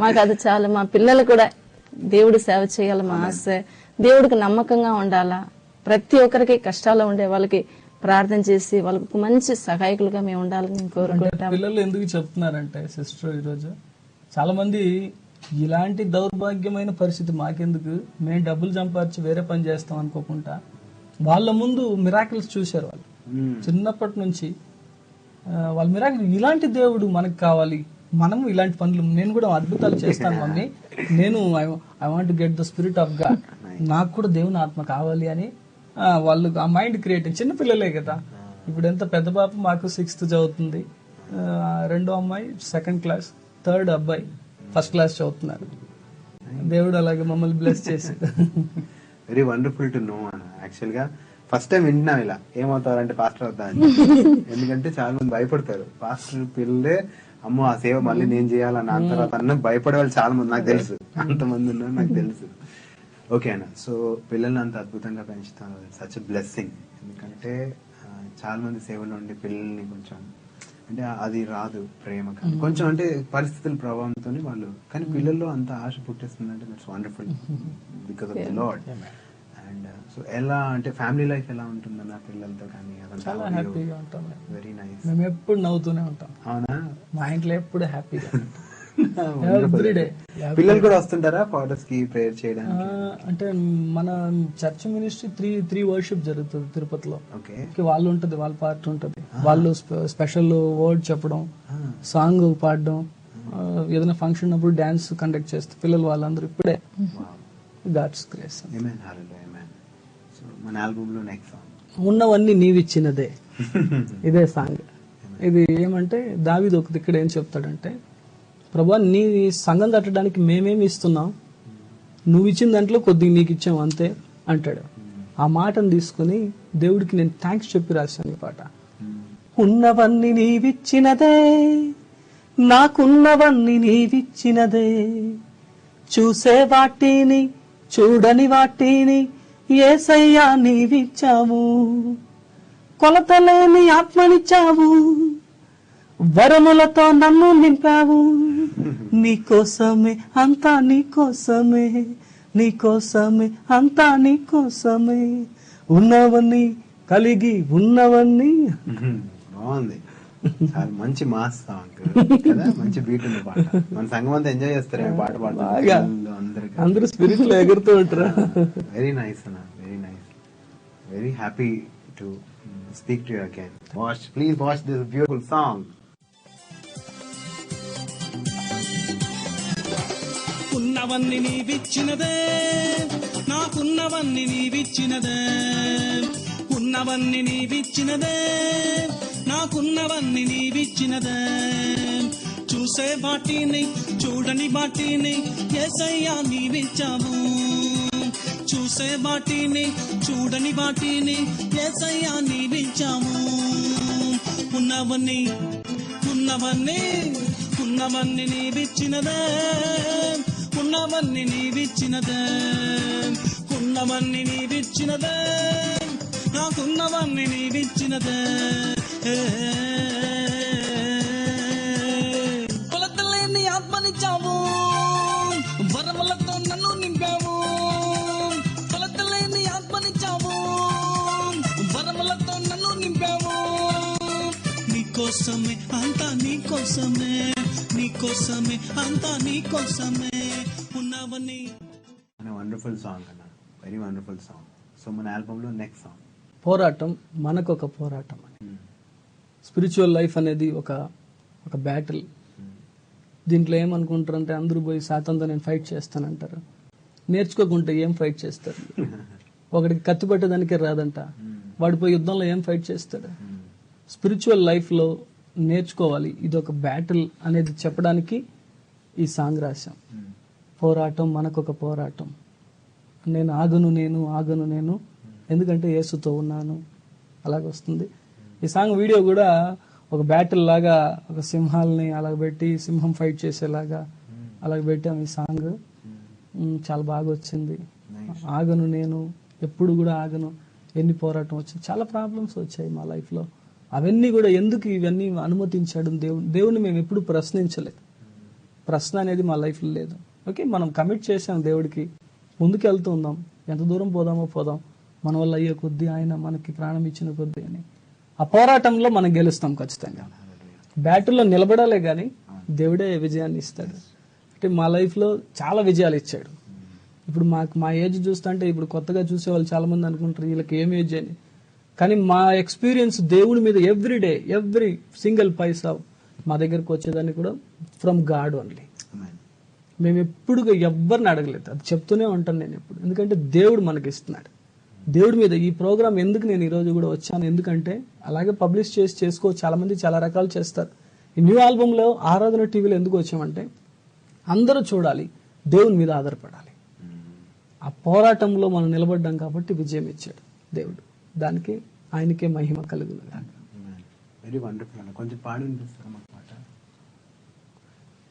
మాకు అది చాలా. మా పిల్లలు కూడా దేవుడు సేవ చేయాలి మా ఆశ. దేవుడికి నమ్మకంగా ఉండాలా. ప్రతి ఒక్కరికి కష్టాల్లో ఉండే వాళ్ళకి ప్రార్థన చేసి వాళ్ళకి మంచి సహాయకులుగా మేము ఉండాలని మేము కోరుకుంటాం. పిల్లలు ఎందుకు చెప్తున్నారంటే సిస్టర్, ఈరోజు చాలా మంది ఇలాంటి దౌర్భాగ్యమైన పరిస్థితి మాకెందుకు, మేము డబ్బులు సంపాదించి వేరే పని చేస్తాం అనుకోకుండా వాళ్ళ ముందు మిరాకిల్స్ చూశారు. వాళ్ళు చిన్నప్పటి నుంచి వాళ్ళ మిరాకిల్, ఇలాంటి దేవుడు మనకు కావాలి, మనం ఇలాంటి పనులు, నేను కూడా అద్భుతాలు చేస్తాను మమ్మీ, నేను I want get the spirit of God, నాకు కూడా దేవుని ఆత్మ కావాలి అని వాళ్ళు ఆ మైండ్ క్రియేట్. చిన్న పిల్లలే కదా. ఇప్పుడు ఎంత పెద్ద పాప మాకు 6th చదువుతుంది, రెండో అమ్మాయి 2nd క్లాస్, థర్డ్ అబ్బాయి 1st క్లాస్ చదువుతున్నారు. దేవుడు అలాగే మమ్మల్ని బ్లెస్ చేసి. వెరీ వండర్ఫుల్ టు నో అన్న. యాక్చువల్ గా ఫస్ట్ టైం వింటున్నాం ఇలా ఏమవుతారంటే పాస్టర్ అవుతా అని. ఎందుకంటే చాలా మంది భయపడతారు. పాస్టర్ పిల్లలే అమ్మో ఆ సేవ మళ్ళీ నేను చేయాలన్న అంత తర్వాత అన్న భయపడే వాళ్ళు చాలా మంది, నాకు తెలుసు, అంతమంది ఉన్నారు నాకు తెలుసు. ఓకే అన్న. సో పిల్లల్ని అంత అద్భుతంగా పెంచుతాను, సచ్ బ్లెస్సింగ్. ఎందుకంటే చాలా మంది సేవలో ఉండి పిల్లల్ని కొంచెం అంటే అది రాదు ప్రేమ కొంచెం, అంటే పరిస్థితుల ప్రభావంతో వాళ్ళు, కానీ పిల్లల్లో అంత ఆశ పుట్టేస్తుంది అంటే that's wonderful because of the Lord. And so ఎలా అంటే ఫ్యామిలీ లైఫ్ ఎలా ఉంటుందన్న పిల్లలతో కానీ? చాలా హ్యాపీగా ఉంటాం. Very nice. మేము ఎప్పుడు నవ్వుతూనే ఉంటాం. అవునా? మా ఇంట్లో ఎప్పుడు హ్యాపీగా. పిల్లలు కూడా వస్తుంటారా ఫాదర్స్ కి ప్రేయర్ చేయడానికి? అంటే మన చర్చ్ మినిస్ట్రీ 3 వర్షిప్ జరుగుతుంది తిరుపతిలో. ఓకే. వాళ్ళు ఉంటది, వాళ్ళ పార్ట్ ఉంటది. వాళ్ళు స్పెషల్ వర్డ్ చెప్పడం, సాంగ్ పాడడం, ఏదైనా ఫంక్షన్ అప్పుడు డాన్స్ కండక్ట్ చేస్తే పిల్లలు వాళ్ళందరూ ఇప్పుడే. God's grace. Amen. Hallelujah. Amen. So మన ఆల్బమ్ లో నెక్స్ట్ సాంగ్ ఉన్నవన్నీ నీవిచ్చినదే. ఇదే సాంగ్. ఇది ఏమంటే దావీదు ఒకటి ఇక్కడ ఏం చెప్తాడంటే, ప్రభా నీ సంఘం కట్టడానికి మేమేమి ఇస్తున్నాం, నువ్వు ఇచ్చిన దాంట్లో కొద్దిగా నీకు ఇచ్చాం అంతే అంటాడు. ఆ మాటను తీసుకుని దేవుడికి నేను థ్యాంక్స్ చెప్పి రాశాను ఈ పాట. ఉన్నవన్నీ నీవిచ్చినదే, నాకున్నవన్నీ నీవిచ్చినదే, చూసే వాటిని చూడని వాటిని యేసయ్యా నీవిచ్చావు, కొలతలేని ఆత్మనిచ్చావు, వరములతో నన్ను నింపావు, నీకోసమే అంతా నీకోసమే, నీకోసమే అంతా నీకోసమే, ఉన్నవన్నీ కలిగి ఉన్నవన్నీ. బాగుంది. చాలా మంచి మాస్ సాంగ్ కదా, మంచి బీట్ ఉంది పాట. మన సంఘం అంతా ఎంజాయ్ చేస్తారు పాట పాడుతున్నారు, అందరూ స్పిరిట్ లో ఎగురుతూ ఉంటారు. వెరీ నైస్ అన్న, very nice. Very happy to speak to you again. Please watch this beautiful song. ఉన్నవన్నీ నీవిచ్చినదే, నాకున్నవన్నీ నీవిచ్చినదే, ఉన్నవన్నీ నీవిచ్చినదే, నాకున్నవన్నీ నీవిచ్చినదే, చూసే వాటిని చూడని వాటిని యేసయ్యా నీవిచ్చావు, చూసే వాటిని చూడని వాటిని యేసయ్యా నీవిచ్చావు, ఉన్నవన్నీ ఉన్నవన్నీ ఉన్నవన్నీ నీవిచ్చినదే, ఉన్నవన్నీ నీవిచ్చినదే, ఉన్నవన్నీ నీవిచ్చినదే, నాకున్నవన్నీ నీవిచ్చినదే. ఆత్మనిచ్చావు, వరములతో నన్ను నింపావు. కొలతలేని ఆత్మనిచ్చావు, వరములతో నన్ను నింపావు. నీకోసమే అంతా నీకోసమే, నీకోసమే అంతా నీకోసమే ఉన్నావని. వండర్ఫుల్ సాంగ్ అన్న, వెరీ వండర్ఫుల్ సాంగ్. సో మన ఆల్బమ్ లో నెక్స్ట్ సాంగ్ పోరాటం మనకొక పోరాటం అని. స్పిరిచువల్ లైఫ్ అనేది ఒక బ్యాటిల్. దీంట్లో ఏమనుకుంటారంటే అందరూ పోయి శాతంతో నేను ఫైట్ చేస్తానంటారు. నేర్చుకోకుంటే ఏం ఫైట్ చేస్తారు? ఒకడికి కత్తి పట్టేదానికే రాదంట, వాడు పోయి యుద్ధంలో ఏం ఫైట్ చేస్తాడు? స్పిరిచువల్ లైఫ్లో నేర్చుకోవాలి, ఇది ఒక బ్యాటిల్ అనేది చెప్పడానికి ఈ సాంగ్ రాశాం. పోరాటం మనకొక పోరాటం, నేను ఆగను నేను ఎందుకంటే యేసుతో ఉన్నాను. అలాగొస్తుంది. ఈ సాంగ్ వీడియో కూడా ఒక బ్యాటిల్ లాగా, ఒక సింహాలని అలాగ పెట్టి సింహం ఫైట్ చేసేలాగా అలాగ పెట్టాం. ఈ సాంగ్ చాలా బాగా వచ్చింది. ఆగను నేను, ఎప్పుడు కూడా ఆగను. ఎన్ని పోరాటం వచ్చింది, చాలా ప్రాబ్లమ్స్ వచ్చాయి మా లైఫ్లో. అవన్నీ కూడా ఎందుకు ఇవన్నీ అనుమతించాడు దేవుణ్ణి మేము ఎప్పుడు ప్రశ్నించలేదు. ప్రశ్న అనేది మా లైఫ్లో లేదు. ఓకే, మనం కమిట్ చేసాం దేవుడికి, ముందుకు వెళ్తూ ఉందాం. ఎంత దూరం పోదాం, మన వల్ల అయ్యే కొద్దీ, ఆయన మనకి ప్రాణం ఇచ్చిన కొద్దీ అని. ఆ పోరాటంలో మనం గెలుస్తాం ఖచ్చితంగా. బ్యాటిల్లో నిలబడాలే కానీ దేవుడే విజయాన్ని ఇస్తాడు. అంటే మా లైఫ్లో చాలా విజయాలు ఇచ్చాడు. ఇప్పుడు మా ఏజ్ చూస్తుంటే ఇప్పుడు కొత్తగా చూసే వాళ్ళు చాలా మంది అనుకుంటారు వీళ్ళకి ఏం ఏజ్ అని. కానీ మా ఎక్స్పీరియన్స్ దేవుడి మీద ఎవ్రీ సింగిల్ పైసా మా దగ్గరకు వచ్చేదాన్ని కూడా ఫ్రమ్ గాడ్ ఓన్లీ. మేము ఎప్పుడు ఎవ్వరిని అడగలేదు, అది చెప్తూనే ఉంటాను నేను ఎప్పుడు. ఎందుకంటే దేవుడు మనకి ఇస్తున్నాడు. దేవుడి మీద ఈ ప్రోగ్రామ్ ఎందుకు నేను ఈరోజు కూడా వచ్చాను, ఎందుకంటే అలాగే పబ్లిష్ చేసుకోవచ్చు. చాలా మంది చాలా రకాలు చేస్తారు. ఈ న్యూ ఆల్బమ్లో ఆరాధన టీవీలో ఎందుకు వచ్చామంటే అందరూ చూడాలి, దేవుని మీద ఆధారపడాలి. ఆ పోరాటంలో మనం నిలబడ్డాం కాబట్టి విజయం ఇచ్చాడు దేవుడు. దానికి ఆయనకే మహిమ కలుగును. వెరీ వండర్ఫుల్ అన్న, కొంచెం పాడి వినిపిస్తారా మాకు పాట?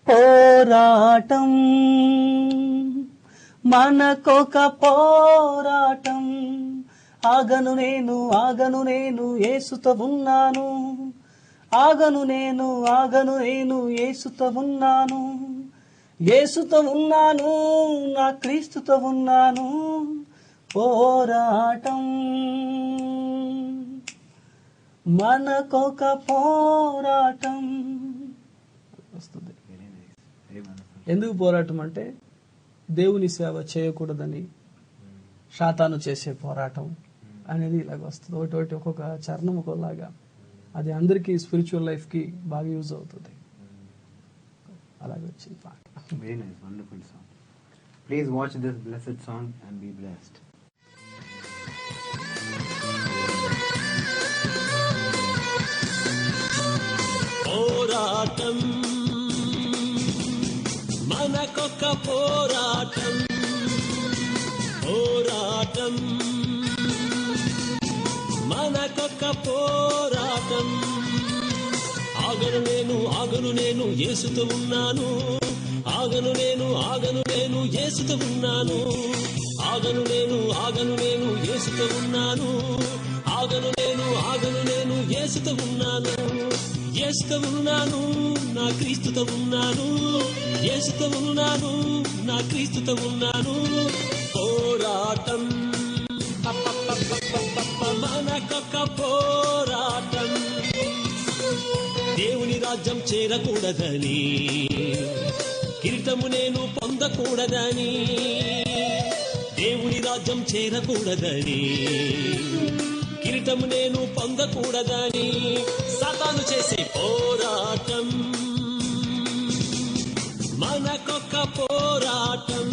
పోరాటం మనకొక పోరాటం, ఆగను నేను యేసుతో ఉన్నాను. ఆగను నేను యేసుతో ఉన్నాను. యేసుతో ఉన్నాను, నా క్రీస్తుతో ఉన్నాను. పోరాటం మనకొక పోరాటం వస్తుంది. ఎందుకు పోరాటం అంటే దేవుని సేవ చేయకూడదని శాతాను చేసే పోరాటం అనేది ఇలాగ వస్తుంది. ఒకటి ఒక్కొక్క చరణం ఒకలాగా. అది అందరికీ స్పిరిచువల్ లైఫ్కి బాగా యూజ్ అవుతుంది. అలాగే వచ్చింది పాట. Very nice, wonderful song. Please watch this blessed song and be blessed. పోరాటం మనకొక పోరాటం, పోరాటం మనకొక పోరాటం. ఆగను నేను యేసుతో ఉన్నాను. ఆగను నేను యేసుతో ఉన్నాను. ఆగను నేను యేసుతో ఉన్నాను. ఆగను నేను యేసుతో ఉన్నాను. యేసుతో ఉన్నాను, నా క్రీస్తుతో ఉన్నాను. యేసుతో ఉన్నాను, నా క్రీస్తుతో ఉన్నాను. పోరాటం మనకొక పోరాటం. దేవుని రాజ్యం చేరకూడదని, కిరీటము నేను పొందకూడదని. దేవుని రాజ్యం చేరకూడదని, కిరీటము నేను పొందకూడదని సాతాను చేసే పోరాటం. మనకొక పోరాటం,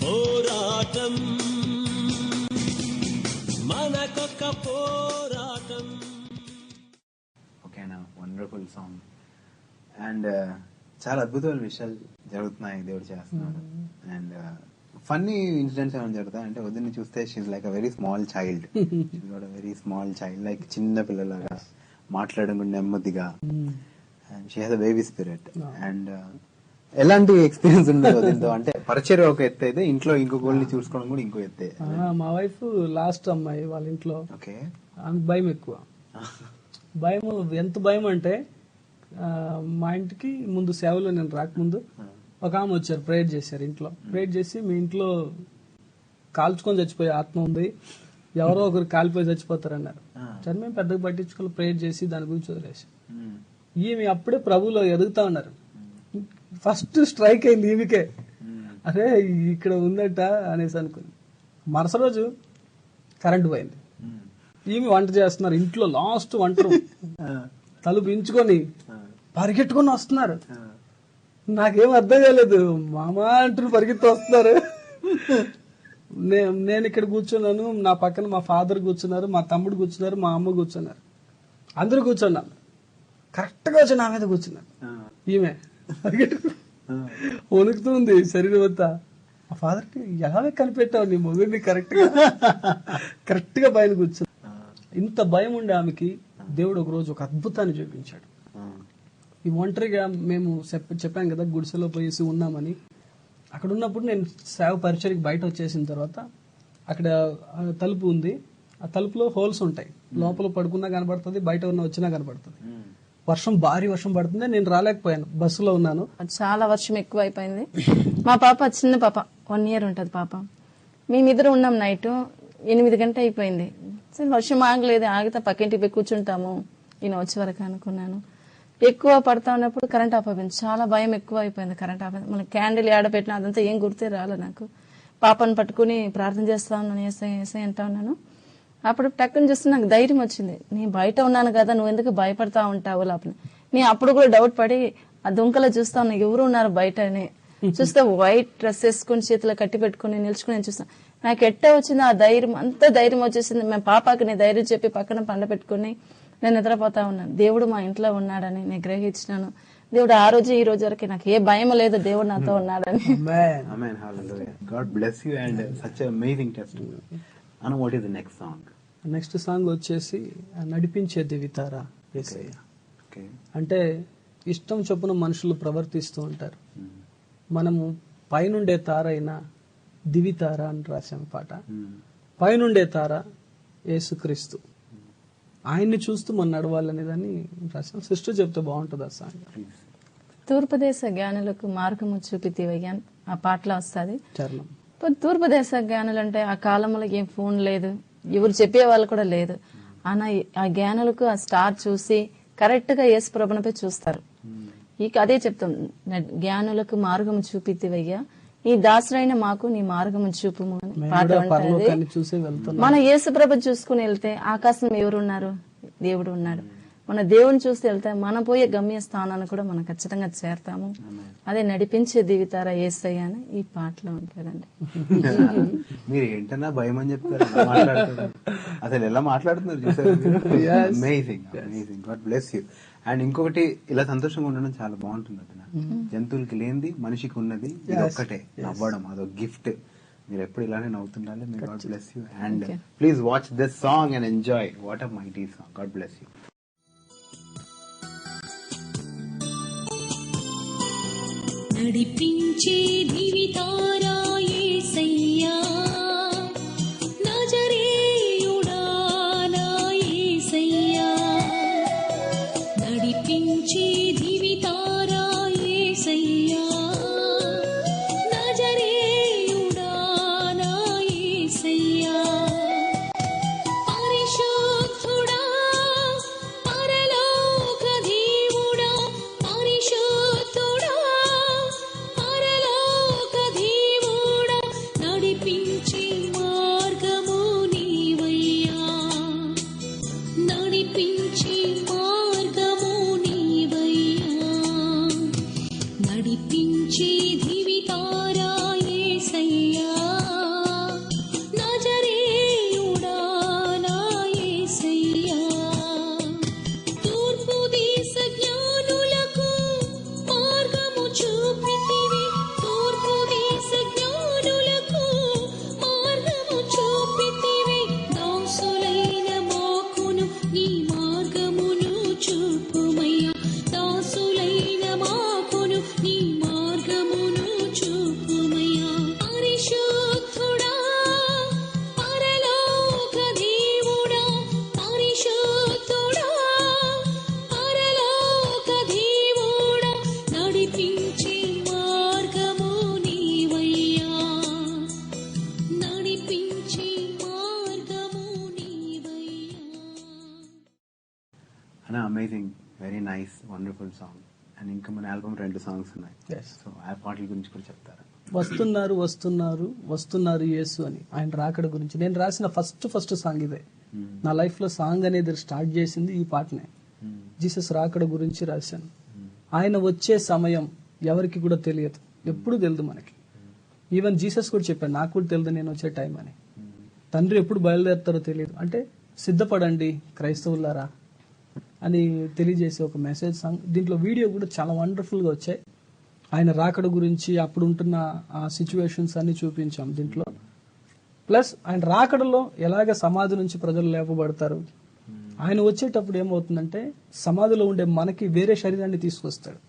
పోరాటం మనకొక పోరాటం. ఓకేనా, వండర్ఫుల్ సాంగ్. అండ్ చాలా అద్భుతమైన విషయాలు జరుగుతున్నాయి, దేవుడు చేస్తున్నాడు. అండ్ ఫన్నీ ఇన్సిడెంట్స్ ఏమైనా జరుగుతాయి అంటే వదిలిని చూస్తే she like a very small child. Very small child, like చిన్న పిల్లలాగా మాట్లాడడం కూడా నెమ్మదిగా. And she has a baby spirit. And ఎలాంటి ఎక్స్పీరియన్స్ ఉండదు దీంతో అంటే పరిచయం ఒక ఎత్తు అయితే ఇంట్లో ఇంకొకరిని చూసుకోవడం కూడా ఇంకో ఎత్తే. మా వైఫ్ లాస్ట్ అమ్మాయి వాళ్ళ ఇంట్లో. ఓకే, భయం ఎక్కువ. భయం ఎంత భయం అంటే మా ఇంటికి ముందు సేవలో నేను రాకముందు ఒక ఆమె వచ్చారు, ప్రేయర్ చేశారు ఇంట్లో. ప్రేయర్ చేసి మీ ఇంట్లో కాల్చుకొని చచ్చిపోయే ఆత్మ ఉంది, ఎవరో ఒకరు కాలిపోయి చచ్చిపోతారు అన్నారు. సరే మేము పెద్దగా పట్టించుకొని ప్రేయర్ చేసి దాని గురించి వదిలేసి ఈమె అప్పుడే ప్రభువులో ఎదుగుతా ఉన్నారు. ఫస్ట్ స్ట్రైక్ అయింది ఈమెకే, అరే ఇక్కడ ఉందట అనేసి అనుకుంది. మరుసటి రోజు కరెంట్ పోయింది. ఈమె వంట చేస్తున్నారు ఇంట్లో, లాస్ట్ వంట రూమ్, తలుపు ఇంచుకొని పరిగెట్టుకొని వస్తున్నారు. నాకేం అర్థం కాలేదు, మామా అంటూ పరిగెత్తి వస్తున్నారు. నేను ఇక్కడ కూర్చున్నాను, నా పక్కన మా ఫాదర్ కూర్చున్నారు, మా తమ్ముడు కూర్చున్నారు, మా అమ్మ కూర్చున్నారు, అందరూ కూర్చున్నాను. కరెక్ట్ గా వచ్చి నా మీద కూర్చున్నారు. ఈమె వణుకుతుంది శరీరం అంతా. మా ఫాదర్ కి ఎలా కనిపెట్టావు నీ మొగుడిని, కరెక్ట్ గా పైన కూర్చున్నా. ఇంత భయం ఉండే ఆమెకి దేవుడు ఒక రోజు ఒక అద్భుతాన్ని చూపించాడు. ఈ ఒంటరిగా మేము చెప్పాం కదా గుడిసెలో పోయేసి ఉన్నామని. అక్కడ ఉన్నప్పుడు నేను సేవ పరిచయకి బయట వచ్చేసిన తర్వాత అక్కడ తలుపు ఉంది, ఆ తలుపులో హోల్స్ ఉంటాయి. లోపల పడుకున్నా కనబడుతుంది, బయట ఉన్న వచ్చినా కనబడుతుంది. భారీ వర్షం పడుతుంది, నేను రాలేకపోయాను, బస్సులో ఉన్నాను. చాలా వర్షం ఎక్కువ అయిపోయింది. మా పాప చిన్న పాప 1 year ఉంటది పాప. మేమిద్దరు ఉన్నాం. నైట్ 8 గంటలు అయిపోయింది. సరే వర్షం ఆగలేదు, ఆగితే పక్కింటికి పోయి కూర్చుంటాము ఈయన వచ్చే వరకు అనుకున్నాను. ఎక్కువ పడతా ఉన్నప్పుడు కరెంట్ ఆఫ్ అయిపోయింది. చాలా భయం ఎక్కువ అయిపోయింది. కరెంట్ ఆఫ్ అయింది. మళ్ళీ క్యాండిల్ ఆడపెట్టిన అదంతా ఏం గుర్తే రాలే నాకు. పాపను పట్టుకుని ప్రార్థన చేస్తా ఉన్నాను, ఏసై అంటా ఉన్నాను. అప్పుడు టక్కుని చూస్తే నాకు ధైర్యం వచ్చింది. నేను బయట ఉన్నాను కదా, నువ్వు ఎందుకు భయపడతా ఉంటావు లోపల. నేను అప్పుడు కూడా డౌట్ పడి ఆ దుంకలో చూస్తా ఉన్నా, ఎవరు ఉన్నారు బయట అని. చూస్తే వైట్ డ్రెస్ వేసుకుని చేతిలో కట్టి పెట్టుకుని నిల్చుకుని నేను చూస్తాను. నాకు ఎట్ట వచ్చింది ఆ ధైర్యం, అంత ధైర్యం వచ్చేసింది. మేము పాపకి నేను ధైర్యం చెప్పి పక్కన పండ పెట్టుకుని నేను నిద్రపోతా ఉన్నాను. దేవుడు మా ఇంట్లో ఉన్నాడని నేను గ్రహించినాను. దేవుడు ఆ రోజు ఈ రోజు వరకు నాకు ఏ భయం లేదు, దేవుడు నాతో ఉన్నాడని. God bless you and such an amazing testimony. And what is the next song? Next song వచ్చేసి నడిపించే దివితారా యేసయ్య. అంటే ఇష్టం చొప్పున మనుషులు ప్రవర్తిస్తూ ఉంటారు. మనము పైనుండే తార అయినా దివితార అని రాసాం పాట. పైనుండే తార యేసుక్రీస్తు, ఆయన్ని చూస్తూ మనం నడవాలనే దాన్ని రాసాం. సిస్టర్ చెప్తే బాగుంటుంది ఆ సాంగ్. తూర్పుదేశ జ్ఞానులకు మార్గము చూపితివయ్యా ఆ పాటలో వస్తుంది చరణం. తూర్పుదేశ జ్ఞానులు అంటే ఆ కాలంలో ఏం ఫోన్ లేదు, ఎవరు చెప్పే వాళ్ళు కూడా లేదు. ఆ జ్ఞానులకు ఆ స్టార్ చూసి కరెక్ట్ గా యేసు ప్రభువుపై చూస్తారు. ఇక అదే చెప్తాం, జ్ఞానులకు మార్గము చూపితివయ్యా నీ దాసుడైన మాకు నీ మార్గము చూపుము అని పాట ఉంటుంది. మన యేసు ప్రభు చూసుకుని వెళ్తే ఆకాశం ఎవరున్నారు, దేవుడు ఉన్నాడు. మన దేవుని చూసి వెళ్తే మనం పోయే గమ్య స్థానాన్ని కూడా మనం ఖచ్చితంగా చేరతాము. అదే నడిపించే దివితారా యేసయ్య అని ఈ పాటలో ఉంటాడండి. మీరు ఏంటన్నా భయం అని చెప్తారు, అసలు ఎలా మాట్లాడుతున్నారు చూసారు. Amazing amazing. God bless you. And ఇంకొకటి, ఇలా సంతోషంగా ఉండడం చాలా బాగుంటుంది. జంతువులకి లేనిది మనిషికి ఉన్నది ఇది ఒక్కటే, నవ్వడం, అదొక గిఫ్ట్. మీరు ఎప్పుడు ఇలానే నవ్వుతుండాలి. May God bless you. And please watch this song and enjoy. What a mighty song. God bless you. నడిపించే దివితారా యేసయ్యా నజరేయుడా నా యేసయ్యా. నడిపించే దివితారా యేసయ్యా నజరేయుడా నా యేసయ్యా. పరిశుద్ధుడా పరలోక దేవుడా, పరిశుద్ధుడా పరలోక దేవుడా. Amazing, very nice, wonderful song. And ఇంకా మన ఆల్బమ్ 2 సాంగ్స్ ఉన్నాయి. Yes. సో ఆ పాటల గురించి కూడా చెప్తారా? వస్తున్నారు వస్తున్నారు వస్తున్నారు యేసు అని, ఆయన రాకడ గురించి నేను రాసిన ఫస్ట్ సాంగ్ ఇదే. నా లైఫ్ లో సాంగ్ అనేది స్టార్ట్ చేసింది ఈ పాటనే. జీసస్ రాకడ గురించి రాశాను. ఆయన వచ్చే సమయం ఎవరికి కూడా తెలియదు, ఎప్పుడు తెలియదు మనకి. ఈవెన్ జీసస్ కూడా చెప్పాడు, నాకు కూడా తెలియదు నేను వచ్చే టైం అని. తండ్రి ఎప్పుడు బయలుదేరుతారో తెలియదు, అంటే సిద్ధపడండి క్రైస్తవులారా అని తెలియజేసే ఒక మెసేజ్ సాంగ్. దీంట్లో వీడియో కూడా చాలా వండర్ఫుల్ గా వచ్చాయి. ఆయన రాకడ గురించి అప్పుడు ఉంటున్న ఆ సిచ్యువేషన్స్ అన్ని చూపించాం దీంట్లో. ప్లస్ ఆయన రాకడలో ఎలాగ సమాధి నుంచి ప్రజలు లేపబడతారు, ఆయన వచ్చేటప్పుడు ఏమవుతుందంటే సమాధిలో ఉండే మనకి వేరే శరీరాన్ని తీసుకొస్తాడు.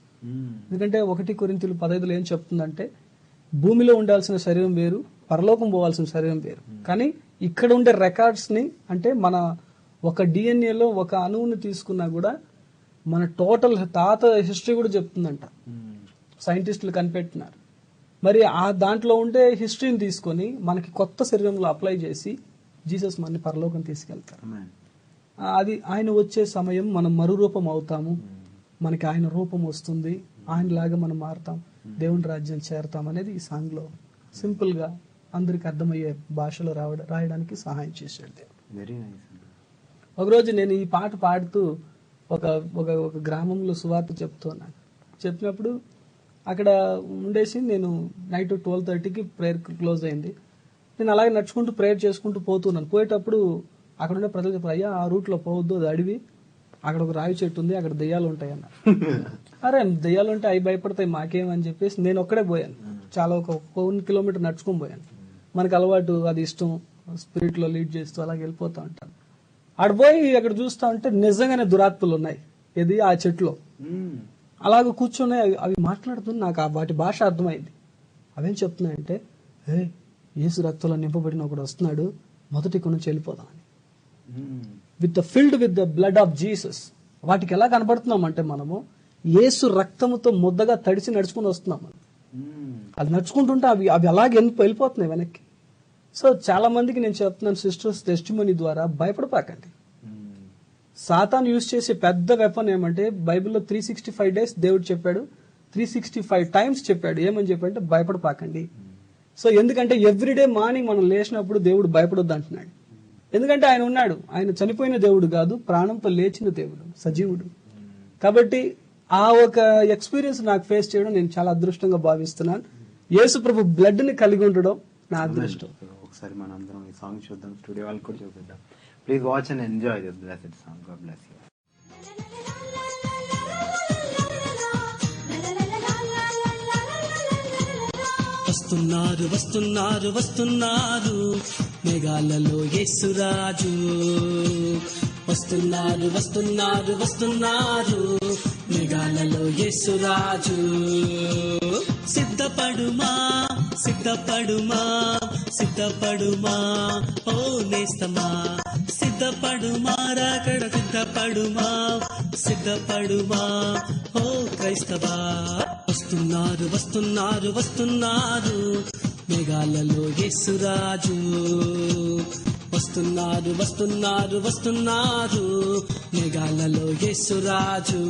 ఎందుకంటే 1 కొరింథీయులు 15 ఏం చెప్తుందంటే, భూమిలో ఉండాల్సిన శరీరం వేరు, పరలోకం పోవాల్సిన శరీరం వేరు. కానీ ఇక్కడ ఉండే రికార్డ్స్ ని, అంటే మన ఒక డిఎన్ఏలో ఒక అణువుని తీసుకున్నా కూడా మన టోటల్ తాత హిస్టరీ కూడా చెప్తుందంట. సైంటిస్టులు కనిపెట్టినారు. మరి ఆ దాంట్లో ఉండే హిస్టరీని తీసుకొని మనకి కొత్త శరీరంలో అప్లై చేసి జీసస్ మనని పరలోకం తీసుకెళ్తారు. అది ఆయన వచ్చే సమయం మనం మరురూపం అవుతాము, మనకి ఆయన రూపం వస్తుంది, ఆయనలాగా మనం మారుతాం, దేవుని రాజ్యం చేరతాం అనేది ఈ సాంగ్ లో సింపుల్ గా అందరికి అర్థమయ్యే భాషలో రాయడానికి సహాయం చేశాడు దేవుడు. Very nice. ఒకరోజు నేను ఈ పాట పాడుతూ ఒక ఒక ఒక గ్రామంలో సువార్త చెప్తున్నాను. చెప్పినప్పుడు అక్కడ ఉండేసి నేను నైట్ 12:30కి ప్రేయర్ క్లోజ్ అయింది. నేను అలాగే నడుచుకుంటూ ప్రేయర్ చేసుకుంటూ పోతున్నాను. పోయేటప్పుడు అక్కడ ఉండే ప్రజలు చెప్పారు, అయ్యా ఆ రూట్ లో పోవద్దు, అది అడవి, అక్కడ ఒక రావి చెట్టు ఉంది, అక్కడ దెయ్యాలు ఉంటాయి అన్న. అరే దెయ్యాలు ఉంటే అవి భయపడతాయి మాకేమని చెప్పేసి నేను ఒక్కడే పోయాను. చాలా ఒక 1 కిలోమీటర్ నడుచుకొని పోయాను. మనకు అలవాటు, అది ఇష్టం, స్పిరిట్ లో లీడ్ చేస్తూ అలాగే వెళ్ళిపోతా ఉంటాను. ఆడ పోయి అక్కడ చూస్తా ఉంటే నిజంగానే దురాత్మలు ఉన్నాయి. ఇది ఆ చెట్లో అలాగ కూర్చొని అవి మాట్లాడుతుంది. నాకు వాటి భాష అర్థమైంది. అవేం చెప్తున్నాయంటే, ఏ యేసు రక్తంలో నింపబడిన ఒకడు వస్తున్నాడు, మొదటి ఇక్కడ నుంచి వెళ్ళిపోదామని. With field with the blood of Jesus. వాటికి ఎలా కనబడుతున్నామంటే మనము యేసు రక్తముతో ముద్దగా తడిసి నడుచుకుని వస్తున్నాం. అది నడుచుకుంటుంటే అవి అవి అలాగే వెళ్ళిపోతున్నాయి వెనక్కి. సో చాలా మందికి నేను చెప్తున్నాను, సిస్టర్స్ టెస్టిమనీ ద్వారా భయపడపాకండి. సాతాను యూజ్ చేసే పెద్ద వెపన్ ఏమంటే, బైబిల్లో 365 days దేవుడు చెప్పాడు, 365 times చెప్పాడు. ఏమని చెప్పాడంటే భయపడపాకండి. సో ఎందుకంటే ఎవ్రీడే మార్నింగ్ మనం లేచినప్పుడు దేవుడు భయపడొద్దు అంటున్నాడు. ఎందుకంటే ఆయన ఉన్నాడు, ఆయన చనిపోయిన దేవుడు కాదు, ప్రాణంతో లేచిన దేవుడు, సజీవుడు. కాబట్టి ఆ ఒక ఎక్స్పీరియన్స్ నాకు ఫేస్ చేయడం నేను చాలా అదృష్టంగా భావిస్తున్నాను. యేసు ప్రభు బ్లడ్ ని కలిగి ఉండడం నా అదృష్టం. ఒకసారి మనం అందరం ఈ సాంగ్ చూద్దాం, స్టూడియో వాళ్ళకి కూడా చూపిద్దాం. Please watch and enjoy this blessed song. God bless you. వస్తున్నారు వస్తున్నారు వస్తున్నారు మేఘాలలో యేసురాజు. వస్తున్నారు వస్తున్నారు వస్తున్నారు మేఘాలలో యేసురాజు. సిద్ధపడుమా సిద్ధపడుమా సిద్ధపడుమా ఓ నేస్తమా, సిద్ధపడుమా రాకడ సిద్ధపడుమా సిద్ధపడుమా ఓ క్రైస్తవా. వస్తున్నారు వస్తున్నారు వస్తున్నారు మేఘాలలో యేసురాజు. వస్తున్నారు వస్తున్నారు వస్తున్నారు మేఘాలలో యేసురాజు.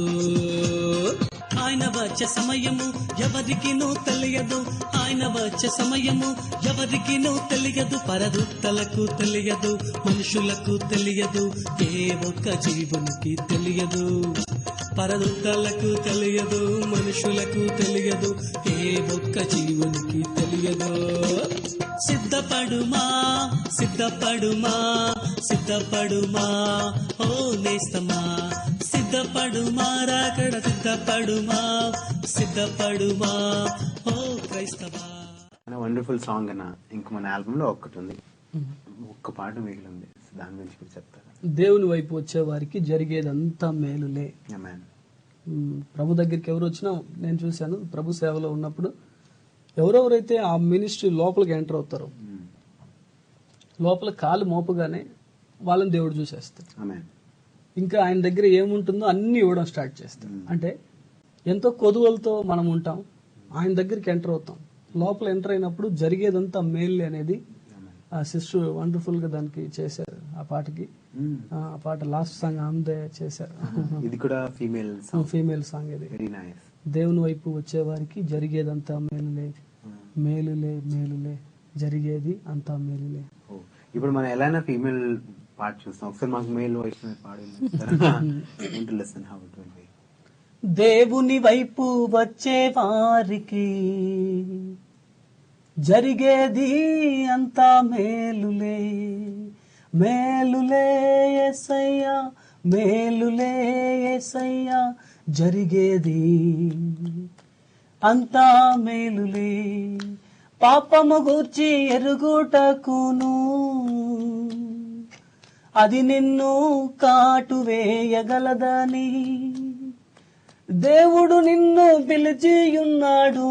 ఆయన వచ్చే సమయము ఎవరికినూ తెలియదు, ఆయన వచ్చే సమయము ఎవరికినూ తెలియదు, పరదూతలకు తెలియదు, మనుషులకు తెలియదు, ఏ ఒక్క జీవునికి తెలియదు. పరదూతలకు తెలియదు, మనుషులకు తెలియదు, ఏ ఒక్క జీవునికి తెలియదు. సిద్ధపడుమా సిద్ధపడుమా సిద్ధపడుమా ఓ నేస్తమా, సిద్ధపడుమా రాకడ సిద్ధపడుమా సిద్ధపడుమా ఓ క్రైస్తవా. వండర్ఫుల్ సాంగ్ అన్న. ఇంక మన ఆల్బమ్ లో ఒక్కటి ఉంది, ఒక్క పాట మిగిలింది, దాని గురించి కూడా చెప్తారా? దేవుని వైపు వచ్చే వారికి జరిగేదంతా మేలులే. Amen. ప్రభు దగ్గరికి ఎవరు వచ్చినా నేను చూశాను, ప్రభు సేవలో ఉన్నప్పుడు ఎవరెవరైతే ఆ మినిస్ట్రీ లోపలికి ఎంటర్ అవుతారో, లోపల కాలు మోపగానే వాళ్ళని దేవుడు చూసేస్తాడు. Amen. ఇంకా ఆయన దగ్గర ఏముంటుందో అన్ని ఇవ్వడం స్టార్ట్ చేస్తాడు. అంటే ఎంతో కొదువలతో మనం ఉంటాం, ఆయన దగ్గరికి ఎంటర్ అవుతాం. లోపల ఎంటర్ అయినప్పుడు జరిగేదంతా మేలు అనేది ఆ సిస్టర్ వండర్ఫుల్ గా దానికి చేశారు. ఆ పాటకి. ఆ పాట లాస్ట్ సాంగ్ ఆమెదే చేశారు. ఇది కూడా ఫీమేల్ ఫీమేల్ సాంగ్ ఇది. Very nice. దేవుని వైపు వచ్చే వారికి జరిగేదంతా మేలులే, మేలులే మేలులే, జరిగేది అంతా మేలులే. ఇప్పుడు మనం ఎలా ఫీమేల్ పాట చూస్తాం, ఒకసారి మాకు మేల్ వాయిస్ పాడు. దేవుని వైపు వచ్చే వారికి జరిగేది అంతా మేలులే, మేలులే యేసయ్యా, మేలులే యేసయ్యా, జరిగేది అంతా మేలులే. పాపము గూర్చి ఎరుగుటకును అది నిన్ను కాటు వేయగలదని దేవుడు నిన్ను పిలిచియున్నాడు,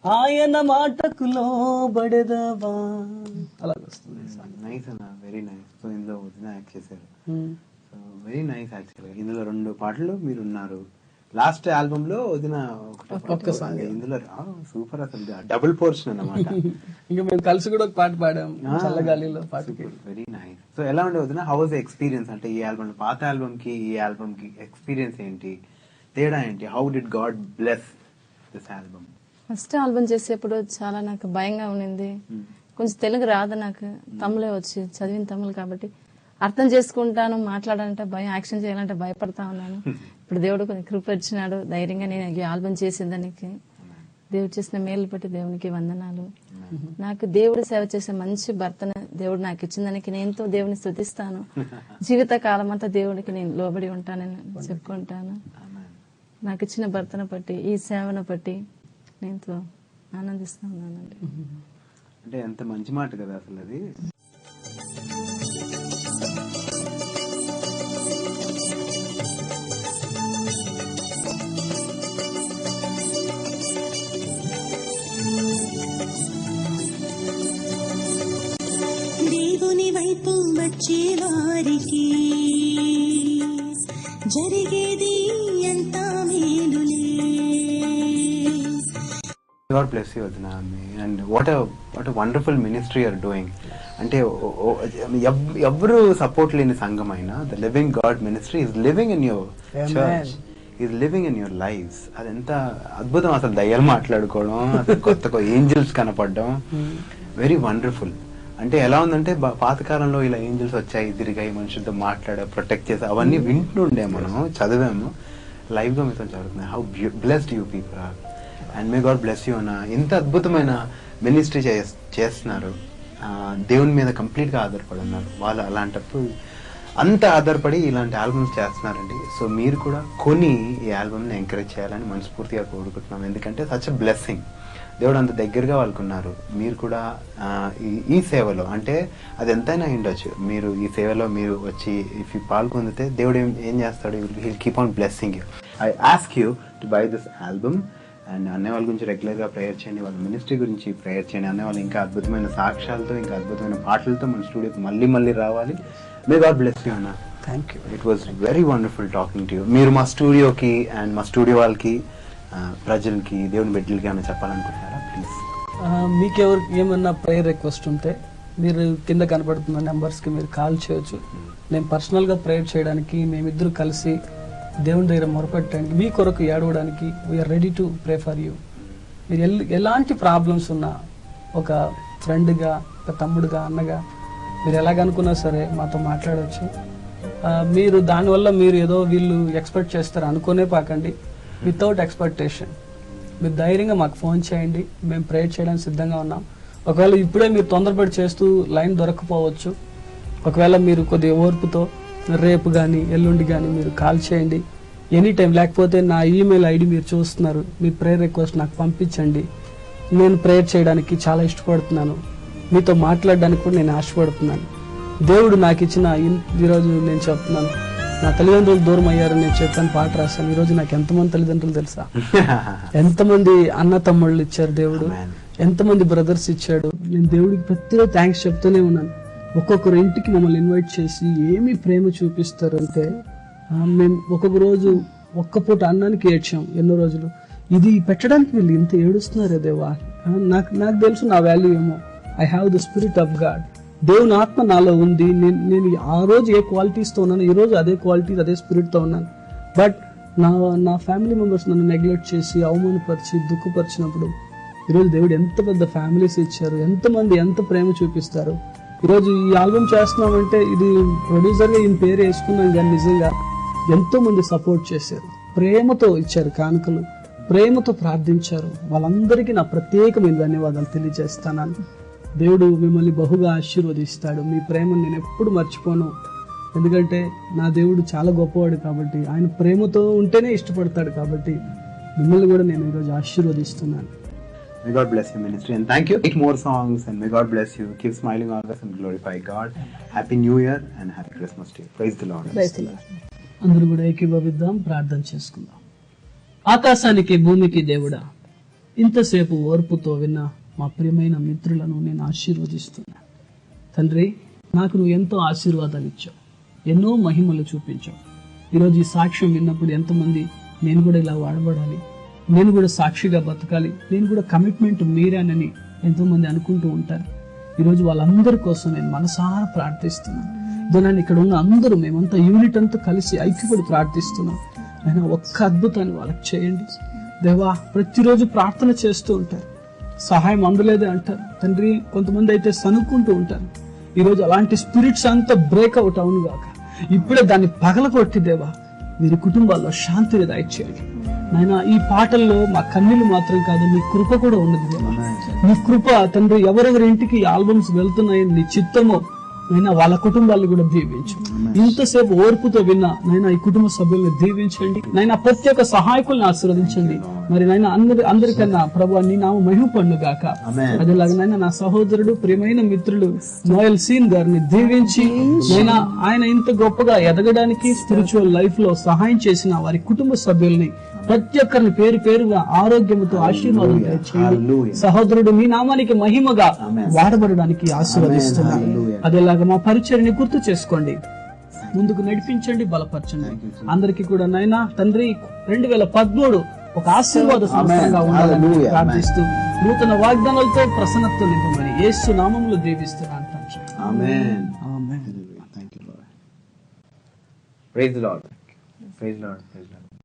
ఆయన మాటకు లోబడెదవా. అలా వస్తుంది. నైస్ అన్న, వెరీ నైస్. సో ఇందులో వదిన యాక్ట్ చేశారు. So very nice. యాక్చువల్గా ఇందులో 2 పాటలు మీరు ఉన్నారు. లాస్ట్ ఆల్బమ్ లో వదిన ఒక్క సాంగ్, ఇందులో సూపర్. అసలు డబుల్ పోర్షన్ అన్నమాట. ఇంకా మేము కలిసి కూడా ఒక పాట పాడాం చల్లగాలిలో పాటకి. Very nice. సో ఎలా ఉండే వదిన, హౌ వాజ్ ద ఎక్స్పీరియన్స్? అంటే ఈ ఆల్బమ్, పాత ఆల్బమ్ కి ఈ ఆల్బమ్ కి ఎక్స్పీరియన్స్ ఏంటి, తేడా ఏంటి? How did God bless this album? First album చేసేప్పుడు చాలా నాకు భయంగా ఉండింది. కొంచెం తెలుగు రాదు నాకు, తమిళే వచ్చి చదివిన తమిళ్ కాబట్టి అర్థం చేసుకుంటాను, మాట్లాడాలంటే భయం, యాక్షన్ చేయాలంటే భయపడతా ఉన్నాను. ఇప్పుడు దేవుడు కొంచెం కృప ఇచ్చినాడు, ధైర్యంగా నేను ఈ ఆల్బమ్ చేసేదానికి. దేవుడు చేసిన మేలు బట్టి దేవునికి వందనాలు. నాకు దేవుడు సేవ చేసే మంచి భర్తను దేవుడు నాకు ఇచ్చిందానికి నేను ఎంతో దేవుని స్తుతిస్తాను. జీవిత కాలం అంతా దేవుడికి నేను లోబడి ఉంటానని చెప్పుకుంటాను. నాకు ఇచ్చిన భర్తను బట్టి, ఈ సేవను బట్టి నేను ఎంతో ఆనందిస్తా ఉన్నానండి. అంటే ఎంత మంచి మాట కదా అసలు అది. దేవుని వైపు వచ్చే వారికి జరిగేది అంతా మేలులే. God bless you, Adina. And what a wonderful ministry you are doing. అంటే ఎవరు సపోర్ట్ లేని సంఘం అయినా the living God ministry is living in your church, is living in your life. అది ఎంత అద్భుతం అసలు. దయ్యాలు మాట్లాడుకోవడం, అసలు కొత్త ఏంజల్స్ కనపడడం, వెరీ వండర్ఫుల్. అంటే ఎలా ఉందంటే పాతకాలంలో ఇలా ఏంజల్స్ వచ్చాయి, తిరిగాయి, మనుషులతో మాట్లాడా, ప్రొటెక్ట్ చేసా, అవన్నీ వింటుండే, మనం చదివాము. లైవ్ గా మీతో జరుగుతున్నాయి. How blessed you people are, and may God bless you అన్న. ఇంత అద్భుతమైన మినిస్ట్రీ చేస్తున్నారు, దేవుని మీద కంప్లీట్ గా ఆధారపడి ఉన్నారు వాళ్ళు. అలాంటప్పుడు అంత ఆధారపడి ఇలాంటి ఆల్బమ్స్ చేస్తున్నారండి. సో మీరు కూడా కొని ఈ ఆల్బమ్ ని ఎంకరేజ్ చేయాలని మనస్ఫూర్తిగా కోరుకుంటున్నాం. ఎందుకంటే సచ్ అ బ్లెస్సింగ్. దేవుడు అంత దగ్గరగా వాళ్ళకున్నారు. మీరు కూడా ఈ సేవలో, అంటే అది ఎంతైనా ఉండొచ్చు, మీరు ఈ సేవలో మీరు వచ్చి ఇఫ్ యూ పాల్గొందితే దేవుడు ఏం చేస్తాడు, he keep on blessing you. I ask you to buy this album. And అన్నయ్య వాళ్ళ గురించి రెగ్యులర్గా ప్రేయర్ చేయండి, వాళ్ళ మినిస్ట్రీ గురించి ప్రేయర్ చేయండి. అన్నయ్య వాళ్ళు ఇంకా అద్భుతమైన సాక్ష్యాలతో, ఇంకా అద్భుతమైన పాటలతో మన స్టూడియోకి మళ్ళీ రావాలి. మే గాడ్ బ్లెస్ యూ అన్న. Thank you. It was very wonderful talking to you. మీరు మా స్టూడియోకి అండ్ మా స్టూడియో వాళ్ళకి, ప్రజలకి, దేవుని బిడ్డలకి ఏమైనా చెప్పాలనుకుంటున్నారా? ప్లీజ్. మీకెవరికి ఏమన్నా ప్రేయర్ రిక్వెస్ట్ ఉంటే మీరు కింద కనపడుతున్న నెంబర్స్కి మీరు కాల్ చేయొచ్చు. నేను పర్సనల్గా ప్రేయర్ చేయడానికి, మేమిద్దరు కలిసి దేవుని దగ్గర మొరపెట్టడానికి, మీ కొరకు ఏడవడానికి we're ready to pray for you. మీరు ఎలాంటి ప్రాబ్లమ్స్ ఉన్నా, ఒక ఫ్రెండ్గా, ఒక తమ్ముడుగా, అన్నగా, మీరు ఎలాగనుకున్నా సరే మాతో మాట్లాడవచ్చు. మీరు దానివల్ల మీరు ఏదో వీళ్ళు ఎక్స్పెక్ట్ చేస్తారు అనుకునే పాకండి. వితౌట్ ఎక్స్పెక్టేషన్ మీరు ధైర్యంగా మాకు ఫోన్ చేయండి, మేము ప్రేయర్ చేయడానికి సిద్ధంగా ఉన్నాం. ఒకవేళ ఇప్పుడే మీరు తొందరపడి చేస్తూ లైన్ దొరకపోవచ్చు, ఒకవేళ మీరు కొద్దిగా ఓర్పుతో రేపు కానీ ఎల్లుండి కానీ మీరు కాల్ చేయండి ఎనీ టైం. లేకపోతే నా ఈమెయిల్ ఐడి మీరు చూస్తున్నారు, మీ ప్రేయర్ రిక్వెస్ట్ నాకు పంపించండి. నేను ప్రేయర్ చేయడానికి చాలా ఇష్టపడుతున్నాను, మీతో మాట్లాడడానికి కూడా నేను ఆశపడుతున్నాను. దేవుడు నాకు ఇచ్చిన ఈరోజు నేను చెప్తున్నాను, నా తల్లిదండ్రులు దూరం అయ్యారు, నేను చెప్పాను, పాట రాశాను. ఈరోజు నాకు ఎంతమంది తల్లిదండ్రులు తెలుసా, ఎంతమంది అన్న తమ్ముళ్ళు ఇచ్చారు దేవుడు, ఎంతమంది బ్రదర్స్ ఇచ్చాడు. నేను దేవుడికి ప్రతిరోజు థ్యాంక్స్ చెప్తూనే ఉన్నాను. ఒక్కొక్కరు ఇంటికి మమ్మల్ని ఇన్వైట్ చేసి ఏమి ప్రేమ చూపిస్తారు అంటే, మేము ఒక్కొక్క రోజు ఒక్క పూట అన్నానికి ఏడ్చాం ఎన్నో రోజులు. ఇది పెట్టడానికి వీళ్ళు ఇంత ఏడుస్తున్నారే దేవా, నాకు తెలుసు నా వాల్యూ ఏమో. I have the spirit of God. దేవుని ఆత్మ నాలో ఉంది. నేను ఆ రోజు ఏ క్వాలిటీస్తో ఉన్నాను, ఈ రోజు అదే క్వాలిటీస్ అదే స్పిరిట్తో ఉన్నాను. బట్ నా ఫ్యామిలీ మెంబర్స్ నన్ను నెగ్లెక్ట్ చేసి అవమానపరిచి దుఃఖపరిచినప్పుడు ఈరోజు దేవుడు ఎంత పెద్ద ఫ్యామిలీస్ ఇచ్చారు, ఎంతమంది ఎంత ప్రేమ చూపిస్తారు. ఈరోజు ఈ ఆల్బమ్ చేస్తున్నామంటే ఇది ప్రొడ్యూసర్గా ఈయన పేరు వేసుకున్నాం, కానీ నిజంగా ఎంతో మంది సపోర్ట్ చేశారు, ప్రేమతో ఇచ్చారు కానుకలు, ప్రేమతో ప్రార్థించారు. వాళ్ళందరికీ నా ప్రత్యేకమైన ధన్యవాదాలు తెలియజేస్తాను. దేవుడు మిమ్మల్ని బహుగా ఆశీర్వదిస్తాడు. మీ ప్రేమను నేను ఎప్పుడు మర్చిపోను. ఎందుకంటే నా దేవుడు చాలా గొప్పవాడు కాబట్టి, ఆయన ప్రేమతో ఉంటేనే ఇష్టపడతాడు కాబట్టి మిమ్మల్ని కూడా నేను ఈరోజు ఆశీర్వదిస్తున్నాను. May God bless your ministry and thank you. 8 more songs and may God bless you. Keep smiling on us and glorify God. Happy New Year and Happy Christmas to you. Praise the Lord. అందరూ కూడా ఏకీభవిద్దాం, ప్రార్థన చేసుకుందాం. ఆకాశానికి భూమికి దేవుడా, ఇంతసేపు ఓర్పుతో విన్న మా ప్రియమైన మిత్రులను నేను ఆశీర్వదిస్తున్నా. తండ్రి, నాకు నువ్వు ఎంతో ఆశీర్వాదాలు ఇచ్చావు, ఎన్నో మహిమలు చూపించావు. ఈరోజు ఈ సాక్ష్యం విన్నప్పుడు ఎంతమంది నేను కూడా ఇలా వాడబడాలి, నేను కూడా సాక్షిగా బతకాలి, నేను కూడా కమిట్మెంట్ మీరానని ఎంతో మంది అనుకుంటూ ఉంటారు. ఈరోజు వాళ్ళందరి కోసం నేను మనసారా ప్రార్థిస్తున్నాను. దాన్ని ఇక్కడ ఉన్న అందరూ మేమంతా యూనిట్ అంతా కలిసి ఐక్యపడి ప్రార్థిస్తున్నాం. అయినా ఒక్క అద్భుతాన్ని వాళ్ళకి చేయండి దేవా. ప్రతిరోజు ప్రార్థన చేస్తూ ఉంటారు, సహాయం అందలేదే అంటారు తండ్రి. కొంతమంది అయితే సనుక్కుంటూ ఉంటారు. ఈరోజు అలాంటి స్పిరిట్స్ అంతా బ్రేక్అవుట్ అవును గాక. ఇప్పుడే దాన్ని పగలగొట్టి దేవా వీరి కుటుంబాల్లో శాంతిని దయచేయండి నాయన. ఈ పాటల్లో మా కన్నీళ్లు మాత్రం కాదు, నీ కృప కూడా ఉన్నది దేవా. నీ కృప తండ్రి, ఎవరెవరి ఇంటికి ఆల్బమ్స్ వెళ్తున్నాయి నీ చిత్తమో నైనా వాళ్ళ కుటుంబాలను కూడా దీవించు. ఇంతసేపు ఓర్పుతో విన్నా నైనా ఈ కుటుంబ సభ్యులను దీవించండి నైనా. ప్రతి ఒక్క సహాయకులను ఆశీర్వదించండి. మరి నైనా అందరికన్నా ప్రభు నీ నామ మహిమ పండు గాక. అదేలాగా నా సహోదరుడు ప్రియమైన మిత్రుడు నోయల్ సీన్ గారిని దీవించి నైనా ఆయన ఇంత గొప్పగా ఎదగడానికి స్పిరిచువల్ లైఫ్ లో సహాయం చేసిన వారి కుటుంబ సభ్యుల్ని ప్రతి ఒక్కరిని పేరు పేరుగా ఆరోగ్యంతో ఆశీర్వాదం చేయండి. సహోదరుడు నీ నామానికి మహిమగా వాడబడడానికి ఆశీర్వదిస్తున్నాను. అదేలాగా మా పరిచర్ని గుర్తు చేసుకోండి, ముందుకు నడిపించండి, బలపరచండి. అందరికీ కూడా నైనా తండ్రి 2013 ఒక ఆశీర్వాద సంవత్సరంగా ఉండాలని ప్రార్థిస్తూ నూతన వాగ్దానాలతో ప్రసన్నతతో నింపమని యేసు నామములో దీవిస్తున్నాను. Amen. Amen. Thank you, Lord. Praise the Lord. Praise the Lord. Praise the Lord.